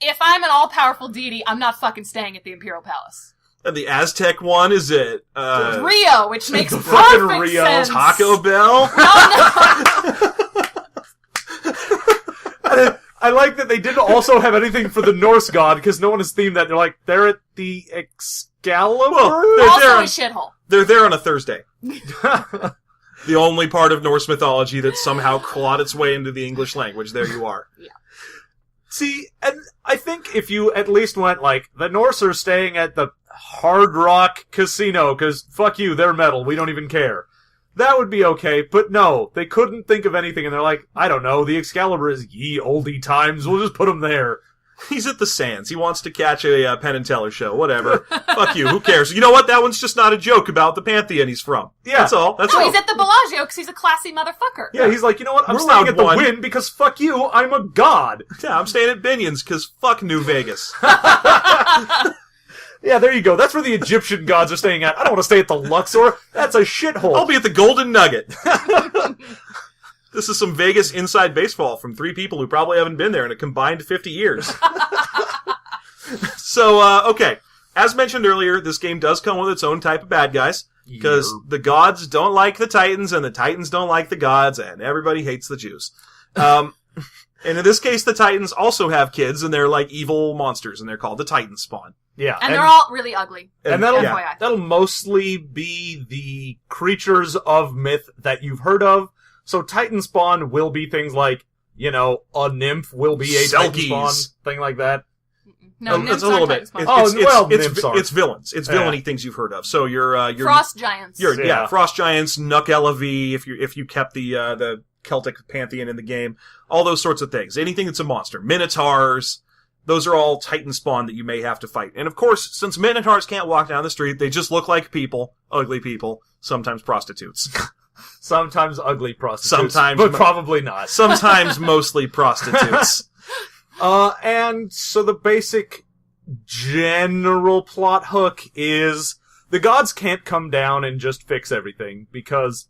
If I'm an all-powerful deity, I'm not fucking staying at the Imperial Palace. And the Aztec one is at Rio, which makes fucking perfect Rio. sense. Taco Bell. No. I like that they didn't also have anything for the Norse god, because no one has themed that. They're like, they're at the Excalibur? Well, Also a shithole. They're there on a Thursday. The only part of Norse mythology that somehow clawed its way into the English language. There you are. Yeah. See, and I think if you at least went like, the Norse are staying at the Hard Rock Casino, because fuck you, they're metal, we don't even care. That would be okay, but no, they couldn't think of anything, and they're like, I don't know, the Excalibur is ye oldie times, we'll just put him there. He's at the Sands. He wants to catch a Penn and Teller show. Whatever. Fuck you. Who cares? You know what? That one's just not a joke about the Pantheon he's from. Yeah. That's all. That's all. He's at the Bellagio because he's a classy motherfucker. Yeah, he's like, you know what? I'm We're staying allowed at the one. Wynn because fuck you, I'm a god. Yeah, I'm staying at Binion's because fuck New Vegas. Yeah, there you go. That's where the Egyptian gods are staying at. I don't want to stay at the Luxor. That's a shithole. I'll be at the Golden Nugget. This is some Vegas inside baseball from three people who probably haven't been there in a combined 50 years. So, okay. As mentioned earlier, this game does come with its own type of bad guys. Because the gods don't like the Titans, and the Titans don't like the gods, and everybody hates the Jews. And in this case, the Titans also have kids, and they're like evil monsters, and they're called the Titan spawn. Yeah. And they're all really ugly. And FYI. that'll mostly be the creatures of myth that you've heard of. So Titan spawn will be things like, you know, a nymph will be a Titan spawn, thing like that. No, it's a little bit. nymphs are. It's villains. It's villainy things you've heard of. So your frost giants. Frost giants, Nuk Elavi, if you kept the Celtic pantheon in the game, all those sorts of things. Anything that's a monster, minotaurs. Those are all Titan spawn that you may have to fight. And of course, since minotaurs can't walk down the street, they just look like people, ugly people, sometimes prostitutes. Sometimes ugly prostitutes. Sometimes, but probably not. Sometimes mostly prostitutes. And so the basic general plot hook is the gods can't come down and just fix everything, because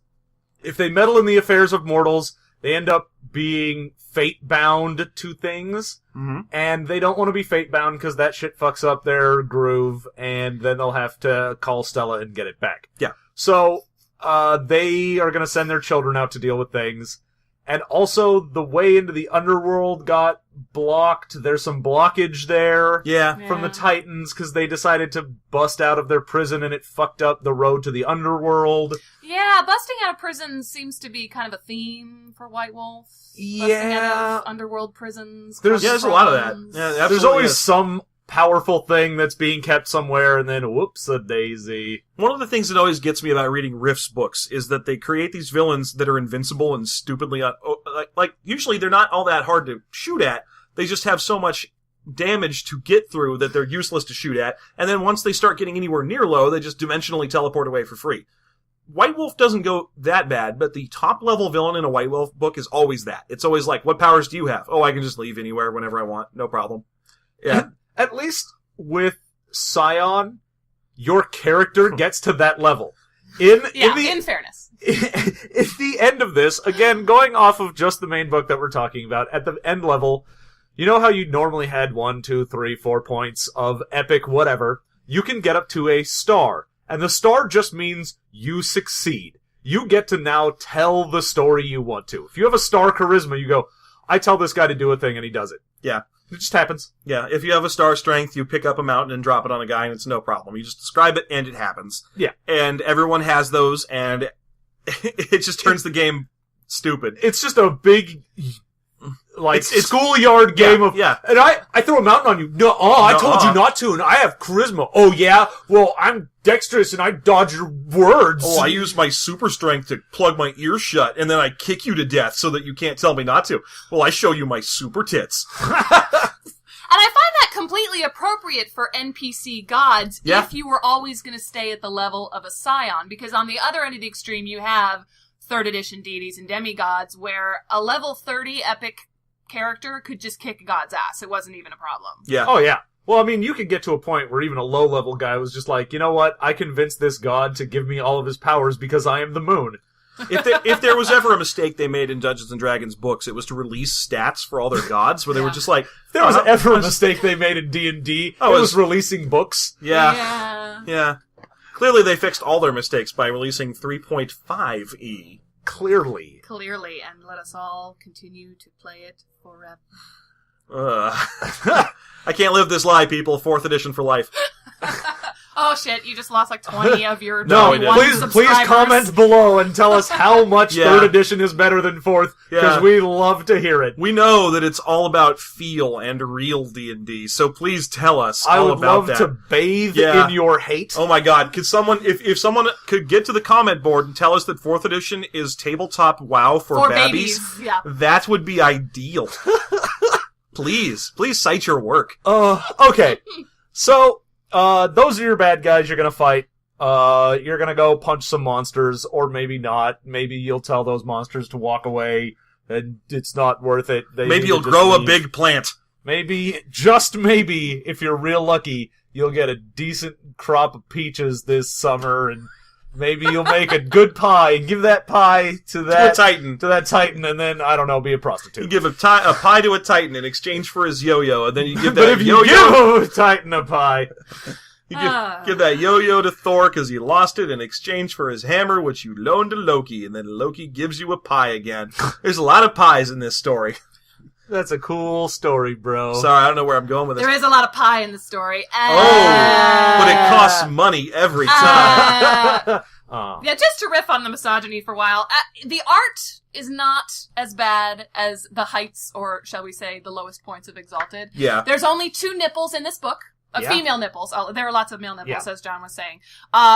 if they meddle in the affairs of mortals, they end up being fate-bound to things, and they don't want to be fate-bound because that shit fucks up their groove, and then they'll have to call Stella and get it back. Yeah. So, they are going to send their children out to deal with things. And also, the way into the underworld got blocked. There's some blockage there from the Titans, because they decided to bust out of their prison, and it fucked up the road to the underworld. Yeah, busting out of prison seems to be kind of a theme for White Wolf. Busting out of underworld prisons. There's a lot of that. Yeah, there's always some powerful thing that's being kept somewhere, and then whoops-a-daisy. One of the things that always gets me about reading Rift's books is that they create these villains that are invincible and stupidly... usually they're not all that hard to shoot at. They just have so much damage to get through that they're useless to shoot at, and then once they start getting anywhere near low, they just dimensionally teleport away for free. White Wolf doesn't go that bad, but the top-level villain in a White Wolf book is always that. It's always like, what powers do you have? Oh, I can just leave anywhere whenever I want. No problem. Yeah. At least with Scion, your character gets to that level. In fairness. At the end of this, again, going off of just the main book that we're talking about, at the end level, you know how you normally had 1, 2, 3, 4 points of epic whatever? You can get up to a star. And the star just means you succeed. You get to now tell the story you want to. If you have a star charisma, you go, I tell this guy to do a thing and he does it. Yeah. It just happens. Yeah, if you have a star strength, you pick up a mountain and drop it on a guy and it's no problem. You just describe it and it happens. Yeah. And everyone has those and it just turns the game stupid. It's just a big, like, schoolyard game of, and I throw a mountain on you. I told you not to, and I have charisma. Oh, yeah? Well, I'm dexterous, and I dodge your words. Oh, I use my super strength to plug my ears shut, and then I kick you to death so that you can't tell me not to. Well, I show you my super tits. And I find that completely appropriate for NPC gods if you were always going to stay at the level of a Scion, because on the other end of the extreme, you have 3rd edition deities and demigods, where a level 30 epic character could just kick a god's ass. It wasn't even a problem. Yeah. Oh, yeah. Well, I mean, you could get to a point where even a low-level guy was just like, you know what? I convinced this god to give me all of his powers because I am the moon. If there was ever a mistake they made in Dungeons & Dragons books, it was to release stats for all their gods, where they were just like... If there was ever a mistake they made in D&D, it was releasing books. Yeah. Clearly they fixed all their mistakes by releasing 3.5e. Clearly, and let us all continue to play it forever. I can't live this lie, people. 4th edition for life. Oh shit, you just lost like 20 of your please comment below and tell us how much 3rd edition is better than 4th, because we love to hear it. We know that it's all about feel and real D&D, so please tell us all about that. I would love to bathe in your hate. Oh my god, could someone, if someone could get to the comment board and tell us that 4th edition is tabletop WoW for babbies, that would be ideal. Please cite your work. Okay. So, those are your bad guys you're gonna fight. You're gonna go punch some monsters, or maybe not. Maybe you'll tell those monsters to walk away, and it's not worth it. Maybe you'll grow a big plant. Maybe, just maybe, if you're real lucky, you'll get a decent crop of peaches this summer, and maybe you'll make a good pie and give that pie to that Titan, and then, I don't know, be a prostitute. You give a pie to a Titan in exchange for his yo-yo, and then you give that but if yo-yo... you give a Titan a pie... You give that yo-yo to Thor because he lost it in exchange for his hammer, which you loaned to Loki, and then Loki gives you a pie again. There's a lot of pies in this story. That's a cool story, bro. Sorry, I don't know where I'm going with this. There is a lot of pie in the story. But it costs money every time. Yeah, just to riff on the misogyny for a while, the art is not as bad as the heights, or shall we say, the lowest points of Exalted. Yeah. There's only 2 nipples in this book. Female nipples. There are lots of male nipples, as John was saying.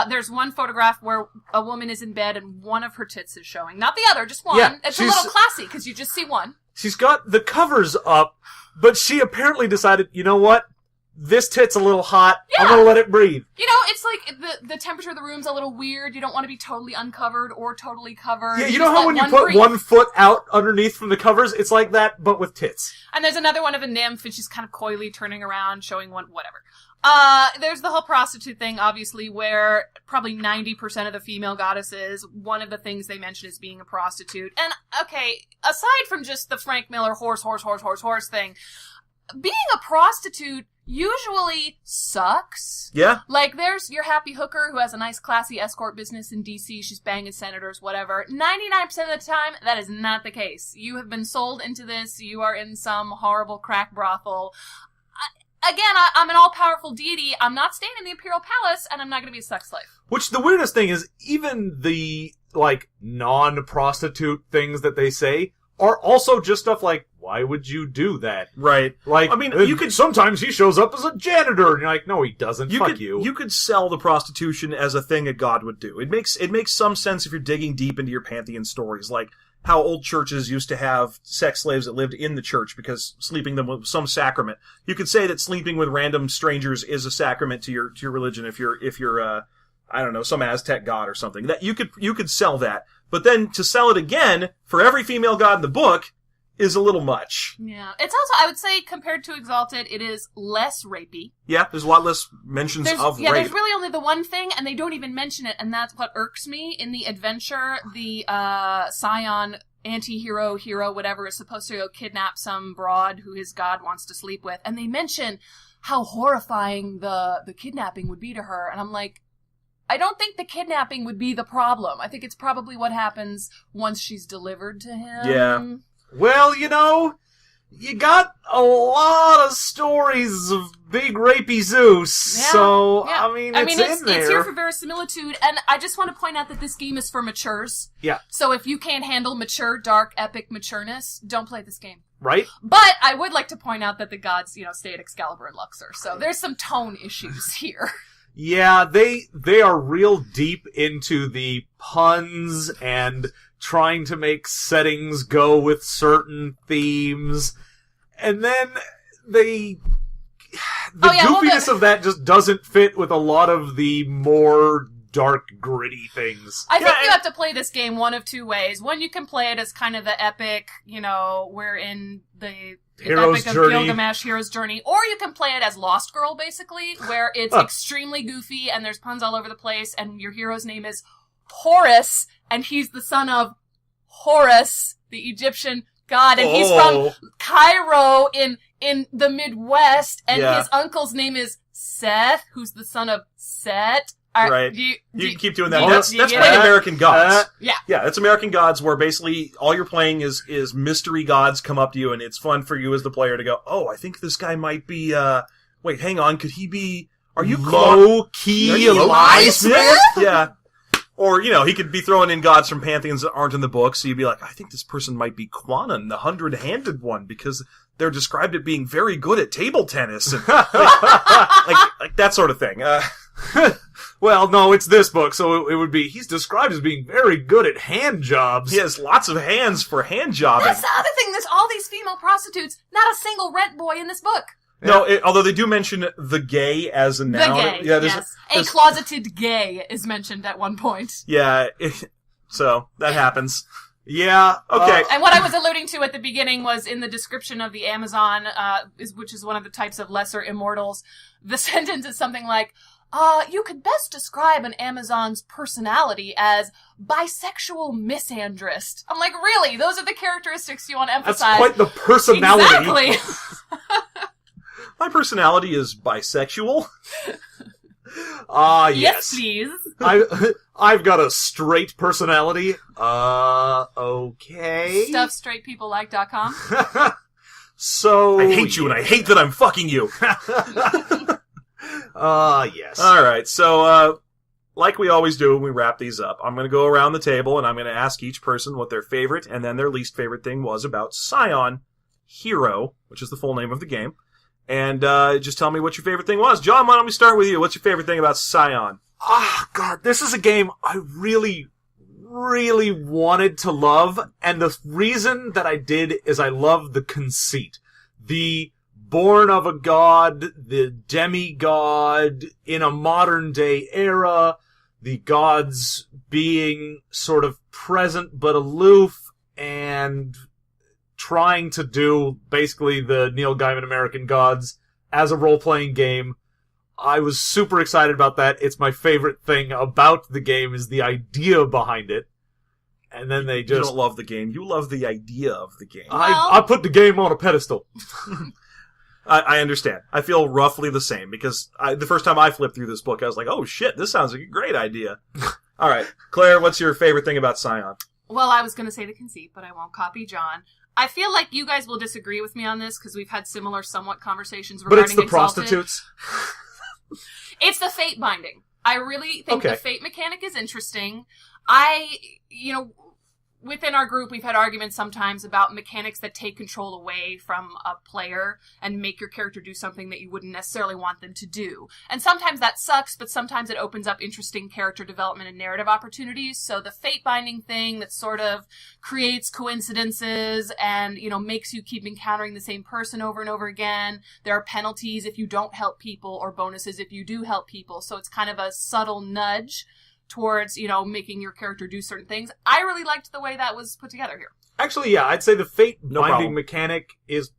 There's one photograph where a woman is in bed and one of her tits is showing. Not the other, just one. Yeah, it's a little classy, because you just see one. She's got the covers up, but she apparently decided, you know what? This tit's a little hot. I'm gonna let it breathe. You know, it's like the temperature of the room's a little weird. You don't want to be totally uncovered or totally covered. Yeah, you know how when you put one foot out underneath from the covers, it's like that, but with tits. And there's another one of a nymph, and she's kind of coyly turning around, showing one, whatever. There's the whole prostitute thing, obviously, where probably 90% of the female goddesses, one of the things they mention is being a prostitute. And, okay, aside from just the Frank Miller horse thing, being a prostitute usually sucks. Yeah. Like, there's your happy hooker who has a nice, classy escort business in D.C., she's banging senators, whatever. 99% of the time, that is not the case. You have been sold into this, you are in some horrible crack brothel. Again, I'm an all-powerful deity, I'm not staying in the Imperial Palace, and I'm not gonna be a sex slave. Which, the weirdest thing is, even the, like, non-prostitute things that they say are also just stuff like, why would you do that? Right. Like, I mean, you could... Sometimes he shows up as a janitor, and you're like, no, he doesn't, fuck you. You could sell the prostitution as a thing a god would do. It makes some sense if you're digging deep into your pantheon stories, like how old churches used to have sex slaves that lived in the church because sleeping them was some sacrament. You could say that sleeping with random strangers is a sacrament to your religion if you're I don't know, some Aztec god or something. That you could sell that. But then to sell it again for every female god in the book is a little much. Yeah. It's also, I would say, compared to Exalted, it is less rapey. Yeah, there's a lot less mentions of rape. There's really only the one thing, and they don't even mention it, and that's what irks me. In the adventure, the Scion anti-hero, hero, whatever, is supposed to go kidnap some broad who his god wants to sleep with, and they mention how horrifying the kidnapping would be to her, and I'm like, I don't think the kidnapping would be the problem. I think it's probably what happens once she's delivered to him. Yeah. Well, you got a lot of stories of big rapey Zeus, Yeah, so, yeah. I mean, it's in there. It's here for verisimilitude, and I just want to point out that this game is for matures. Yeah. So if you can't handle mature, dark, epic matureness, don't play this game. Right? But I would like to point out that the gods, stay at Excalibur and Luxor, so there's some tone issues here. Yeah, they are real deep into the puns and trying to make settings go with certain themes. And then the goofiness of that just doesn't fit with a lot of the more dark, gritty things. I think you have to play this game one of two ways. One, you can play it as kind of the epic, we're in the Hero's Epic Journey. of Gilgamesh, Hero's Journey. Or you can play it as Lost Girl, basically, where it's extremely goofy and there's puns all over the place, and your hero's name is Horus, and he's the son of Horus, the Egyptian god, and he's from Cairo in the Midwest, and his uncle's name is Seth, who's the son of Set. Right. You can keep doing that. That's playing American Gods. Yeah. Yeah, it's American Gods where basically all you're playing is mystery gods come up to you and it's fun for you as the player to go, oh, I think this guy might be, wait, hang on, could he be, are you low-key Elias Smith? Yeah. Or, he could be throwing in gods from pantheons that aren't in the book, so you'd be like, I think this person might be Kwanan, the 100-handed one, because they're described as being very good at table tennis. And, like that sort of thing. Well, no, it's this book, so it would be, he's described as being very good at hand jobs. He has lots of hands for hand jobbing. That's the other thing, there's all these female prostitutes, not a single rent boy in this book. No, although they do mention the gay as a noun. The gay, yes. A closeted gay is mentioned at one point. Yeah, so that happens. Yeah. Okay. And what I was alluding to at the beginning was in the description of the Amazon, which is one of the types of lesser immortals, the sentence is something like, you could best describe an Amazon's personality as bisexual misandrist. I'm like, really? Those are the characteristics you want to emphasize? That's quite the personality. Exactly. My personality is bisexual. Yes. Yes, please. I've got a straight personality. Okay. StuffStraightPeopleLike.com. So... I hate you and I hate that I'm fucking you. Yes. Alright, so, like we always do when we wrap these up, I'm gonna go around the table and I'm gonna ask each person what their favorite and then their least favorite thing was about Scion Hero, which is the full name of the game. And, just tell me what your favorite thing was. John, why don't we start with you? What's your favorite thing about Scion? God, this is a game I really, really wanted to love, and the reason that I did is I love the conceit. The born of a god, the demigod in a modern day era, the gods being sort of present but aloof, and trying to do basically the Neil Gaiman American Gods as a role-playing game. I was super excited about that. It's my favorite thing about the game is the idea behind it. And then they just... You don't love the game. You love the idea of the game. I put the game on a pedestal. I understand. I feel roughly the same, because the first time I flipped through this book, I was like, oh shit, this sounds like a great idea. Alright, Claire, what's your favorite thing about Scion? Well, I was going to say the conceit, but I won't copy John. I feel like you guys will disagree with me on this, because we've had similar somewhat conversations regarding But it's the Exalted. prostitutes. It's the fate binding. I really think Okay. the fate mechanic is interesting. Within our group, we've had arguments sometimes about mechanics that take control away from a player and make your character do something that you wouldn't necessarily want them to do. And sometimes that sucks, but sometimes it opens up interesting character development and narrative opportunities. So the fate binding thing that sort of creates coincidences and, makes you keep encountering the same person over and over again. There are penalties if you don't help people or bonuses if you do help people. So it's kind of a subtle nudge towards, making your character do certain things. I really liked the way that was put together here. Actually, yeah, I'd say the fate No binding problem. mechanic is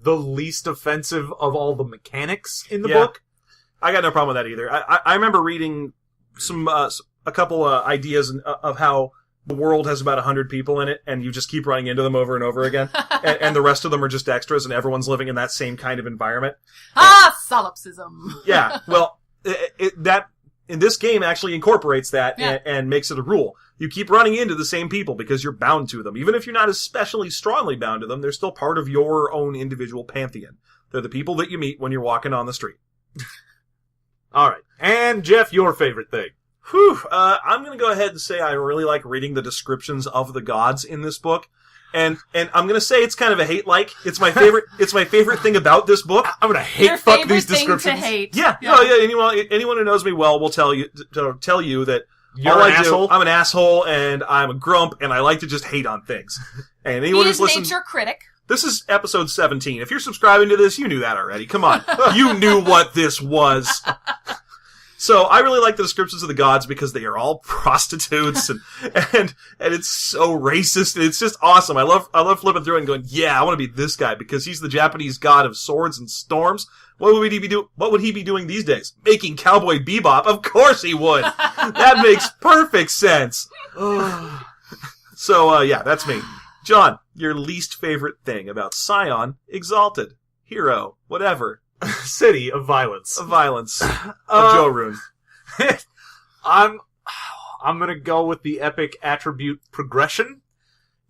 the least offensive of all the mechanics in the Yeah. book. I got no problem with that either. I remember reading a couple ideas of how the world has about 100 people in it, and you just keep running into them over and over again, and the rest of them are just extras, and everyone's living in that same kind of environment. Solipsism. Yeah, well, that in this game actually incorporates that and makes it a rule. You keep running into the same people because you're bound to them. Even if you're not especially strongly bound to them, they're still part of your own individual pantheon. They're the people that you meet when you're walking on the street. All right. And, Jeff, your favorite thing. Whew, I'm gonna go ahead and say I really like reading the descriptions of the gods in this book. And I'm gonna say it's kind of a hate-like. It's my favorite, it's my favorite thing about this book. I'm gonna hate Your fuck favorite these thing descriptions. to hate. Yeah. Anyone who knows me well will tell you that You're all an I asshole. do, I'm an asshole and I'm a grump and I like to just hate on things. And He anyone is who's listened, nature critic. this is episode 17. If you're subscribing to this, you knew that already. Come on. You knew what this was. So I really like the descriptions of the gods because they are all prostitutes and it's so racist. It's just awesome. I love flipping through it and going, yeah, I want to be this guy because he's the Japanese god of swords and storms. What would he be doing these days? Making Cowboy Bebop? Of course he would. That makes perfect sense. So yeah, that's me. John, your least favorite thing about Scion, Exalted, Hero, whatever. City of Violence. Of violence. Of Joe Rune. I'm gonna go with the epic attribute progression.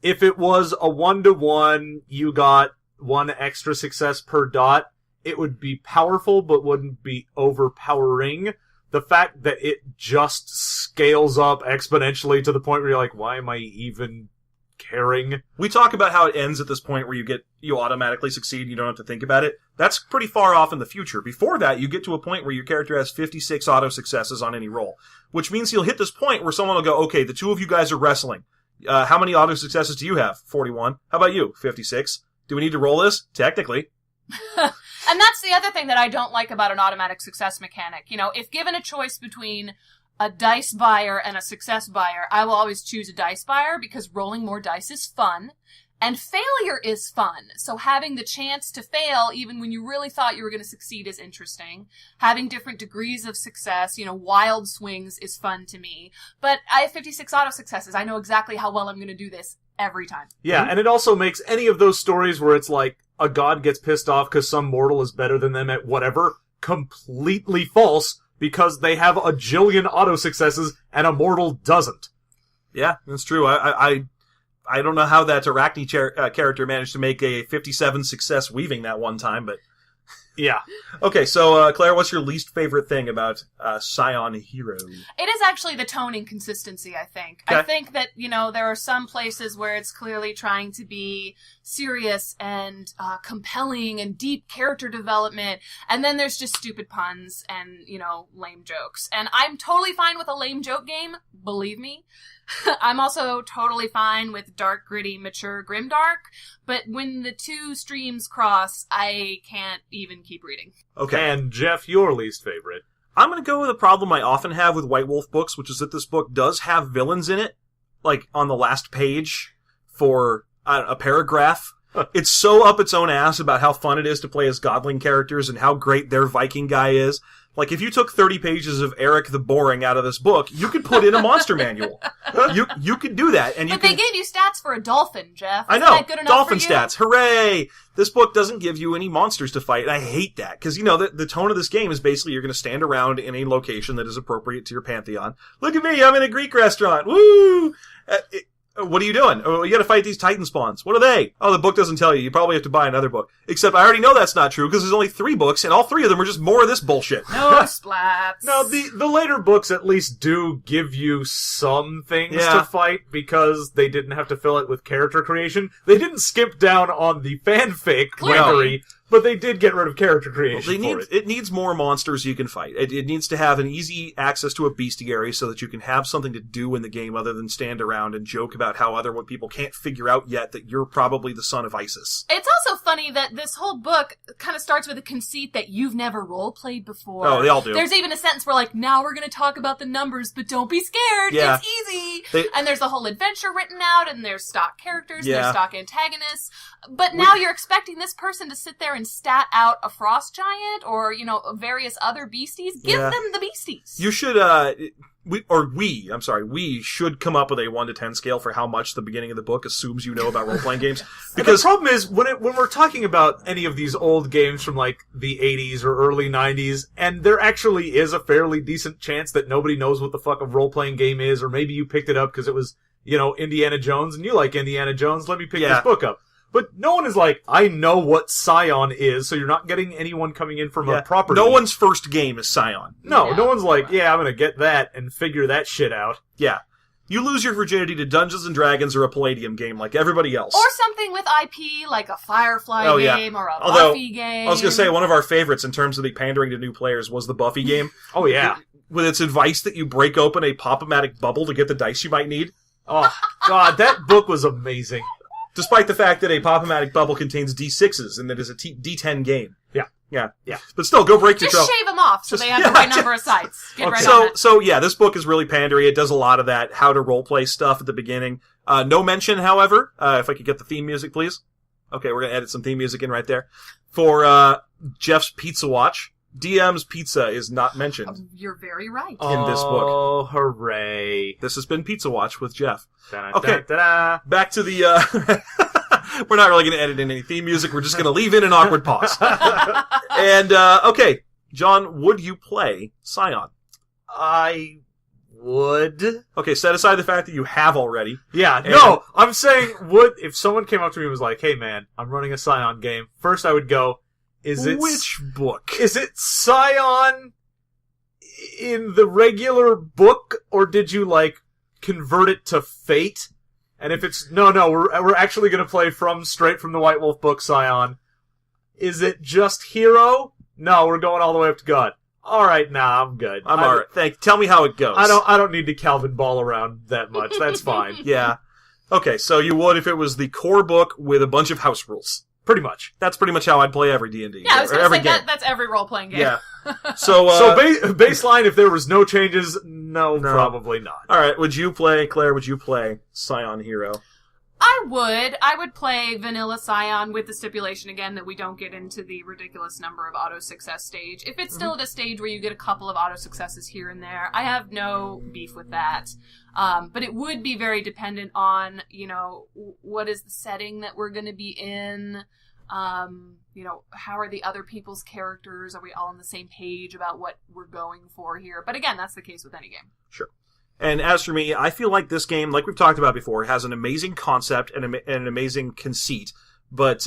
If it was a 1-to-1, you got 1 extra success per dot, it would be powerful, but wouldn't be overpowering. The fact that it just scales up exponentially to the point where you're like, why am I even caring? We talk about how it ends at this point where you automatically succeed and you don't have to think about it. That's pretty far off in the future. Before that, you get to a point where your character has 56 auto successes on any roll, which means you'll hit this point where someone will go, okay, the two of you guys are wrestling. How many auto successes do you have? 41. How about you? 56. Do we need to roll this? Technically. And that's the other thing that I don't like about an automatic success mechanic. You know, if given a choice between a dice buyer and a success buyer, I will always choose a dice buyer because rolling more dice is fun. And failure is fun. So having the chance to fail, even when you really thought you were going to succeed, is interesting. Having different degrees of success, you know, wild swings is fun to me. But I have 56 auto successes. I know exactly how well I'm going to do this every time. Yeah, and it also makes any of those stories where it's like a god gets pissed off because some mortal is better than them at whatever completely false because they have a jillion auto successes and a mortal doesn't. Yeah, that's true. I don't know how that Arachne character managed to make a 57 success weaving that one time, but... Yeah. Okay, so Claire, what's your least favorite thing about Scion Hero? It is actually the tone and consistency, I think. Okay. I think that, you know, there are some places where it's clearly trying to be serious and compelling and deep character development, and then there's just stupid puns and, you know, lame jokes. And I'm totally fine with a lame joke game, believe me. I'm also totally fine with dark, gritty, mature, grimdark, but when the two streams cross, I can't even keep reading. Okay. And Jeff, your least favorite. I'm going to go with a problem I often have with White Wolf books, which is that this book does have villains in it, like on the last page for a paragraph. It's so up its own ass about how fun it is to play as godling characters and how great their Viking guy is. Like, if you took 30 pages of Eric the Boring out of this book, you could put in a monster manual. You could do that. And But they gave you stats for a dolphin, Jeff. I Isn't know. that good enough Dolphin for you? stats. Hooray! This book doesn't give you any monsters to fight, and I hate that. Because, you know, the tone of this game is basically you're going to stand around in a location that is appropriate to your pantheon. Look at me, I'm in a Greek restaurant. Woo! What are you doing? Oh, you gotta fight these Titan spawns. What are they? Oh, the book doesn't tell you. You probably have to buy another book. Except I already know that's not true, because there's only 3 books, and all 3 of them are just more of this bullshit. No splats. No, the later books at least do give you some things Yeah. to fight because they didn't have to fill it with character creation. They didn't skip down on the fanfic Clearly. library But they did get rid of character creation It needs more monsters you can fight. It needs to have an easy access to a bestiary so that you can have something to do in the game other than stand around and joke about how other people can't figure out yet that you're probably the son of Isis. It's also funny that this whole book kind of starts with a conceit that you've never role-played before. Oh, they all do. There's even a sentence where, like, now we're going to talk about the numbers, but don't be scared. Yeah. It's easy. And there's the whole adventure written out, and there's stock characters, and there's stock antagonists. But now you're expecting this person to sit there and stat out a frost giant or, various other beasties. Give them the beasties. You should, we should come up with a 1 to 10 scale for how much the beginning of the book assumes you know about role-playing games. Because the problem is, when we're talking about any of these old games from, like, the 80s or early 90s, and there actually is a fairly decent chance that nobody knows what the fuck a role-playing game is, or maybe you picked it up because it was, Indiana Jones, and you like Indiana Jones, let me pick this book up. But no one is like, I know what Scion is, so you're not getting anyone coming in from a property. No one's first game is Scion. No one's like, I'm gonna get that and figure that shit out. Yeah. You lose your virginity to Dungeons & Dragons or a Palladium game like everybody else. Or something with IP, like a Firefly game or a Buffy game. I was gonna say, one of our favorites in terms of the pandering to new players was the Buffy game. Oh, yeah. With its advice that you break open a Pop-O-Matic bubble to get the dice you might need. Oh, God, that book was amazing. Despite the fact that a Pop-O-Matic bubble contains D6s and that is a D10 game. Yeah. But still, go break yourself. Just shave them off so they have the right number of sites. Get right on it. So this book is really pandery. It does a lot of that how to roleplay stuff at the beginning. No mention, however, if I could get the theme music, please. Okay, we're going to edit some theme music in right there. For Jeff's Pizza Watch, DM's Pizza is not mentioned. You're very right. In this book. Oh, hooray. This has been Pizza Watch with Jeff. Da-da, Okay, da-da. back to the... We're not really going to edit in any theme music. We're just going to leave in an awkward pause. And, okay, John, would you play Scion? I would. Okay, set aside the fact that you have already. Yeah, no, I'm saying if someone came up to me and was like, hey man, I'm running a Scion game, first I would go, Which book? Is it Scion in the regular book, or did you, like, convert it to Fate? And if it's, no, we're actually going to play straight from the White Wolf book, Scion. Is it just Hero? No, we're going all the way up to God. Alright, I'm good. I'm alright. Tell me how it goes. I don't need to Calvin Ball around that much. That's fine. Yeah. Okay, so you would if it was the core book with a bunch of house rules. Pretty much. That's pretty much how I'd play every D&D. Yeah, I was going to say that's every role-playing game. Yeah. So baseline, if there was no changes, no, probably not. Alright, Claire, would you play Scion Hero? I would play Vanilla Scion with the stipulation, again, that we don't get into the ridiculous number of auto-success stage. If it's still at a stage where you get a couple of auto-successes here and there, I have no beef with that. But it would be very dependent on, what is the setting that we're going to be in? How are the other people's characters? Are we all on the same page about what we're going for here? But again, that's the case with any game. Sure. And as for me, I feel like this game, like we've talked about before, has an amazing concept and an amazing conceit, but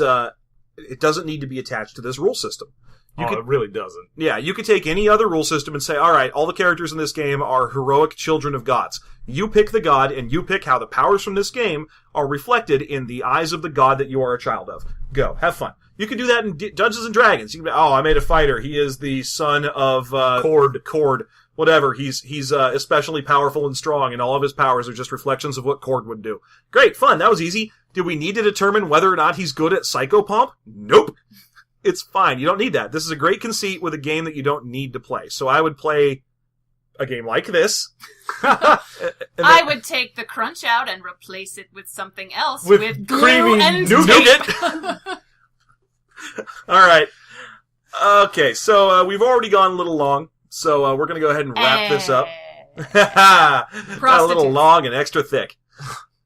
it doesn't need to be attached to this rule system. It really doesn't. Yeah, you could take any other rule system and say, all right, all the characters in this game are heroic children of gods. You pick the god, and you pick how the powers from this game are reflected in the eyes of the god that you are a child of. Go. Have fun. You can do that in Dungeons & Dragons. You can be, I made a fighter. He is the son of Cord. Whatever. He's especially powerful and strong, and all of his powers are just reflections of what Cord would do. Great. Fun. That was easy. Did we need to determine whether or not he's good at psychopomp? Nope. It's fine. You don't need that. This is a great conceit with a game that you don't need to play. So I would play a game like this. I would take the crunch out and replace it with something else with glue and nougat. All right. Okay, so we've already gone a little long, so we're going to go ahead and wrap this up. Got a little long and extra thick.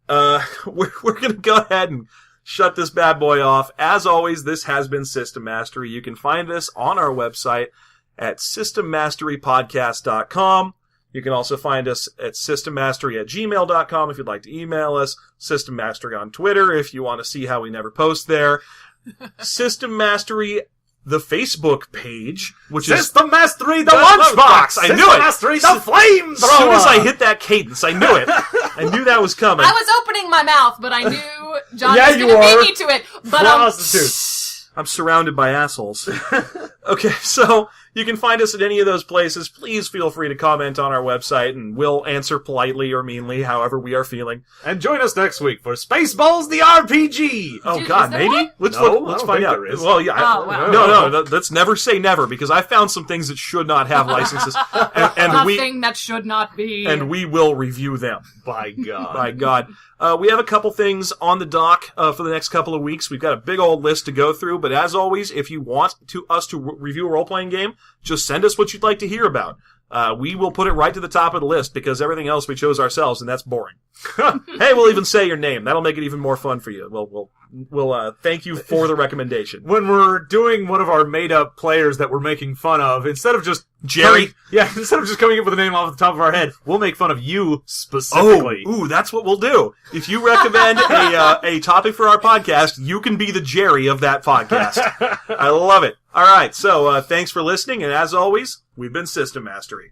We're going to go ahead and shut this bad boy off. As always, this has been System Mastery. You can find us on our website at systemmasterypodcast.com. You can also find us at systemmastery@gmail.com if you'd like to email us. System Mastery on Twitter if you want to see how we never post there. System Mastery, the Facebook page, which is System Mastery, the lunchbox. I knew it. System Mastery, the flamethrower. As soon as I hit that cadence, I knew it. I knew that was coming. I was opening my mouth, but I knew John was going to beat me to it. But prostitute. I'm surrounded by assholes. Okay, so you can find us at any of those places. Please feel free to comment on our website, and we'll answer politely or meanly, however we are feeling. And join us next week for Spaceballs the RPG! Oh, Dude, God, is there maybe? one? Let's No, let's I don't find think out. there is. Well, yeah. Oh, wow. No, let's never say never, because I found some things that should not have licenses, and Nothing that should not be. we will review them. By God. By God. We have a couple things on the dock for the next couple of weeks. We've got a big old list to go through, but as always, if you want us to review a role-playing game, just send us what you'd like to hear about. We will put it right to the top of the list, because everything else we chose ourselves, and that's boring. Hey, we'll even say your name. That'll make it even more fun for you. We'll thank you for the recommendation. When we're doing one of our made-up players that we're making fun of, instead of just... Jerry? Instead of just coming up with a name off the top of our head, we'll make fun of you specifically. Oh, that's what we'll do. If you recommend a topic for our podcast, you can be the Jerry of that podcast. I love it. All right, so thanks for listening, and as always, we've been System Mastery.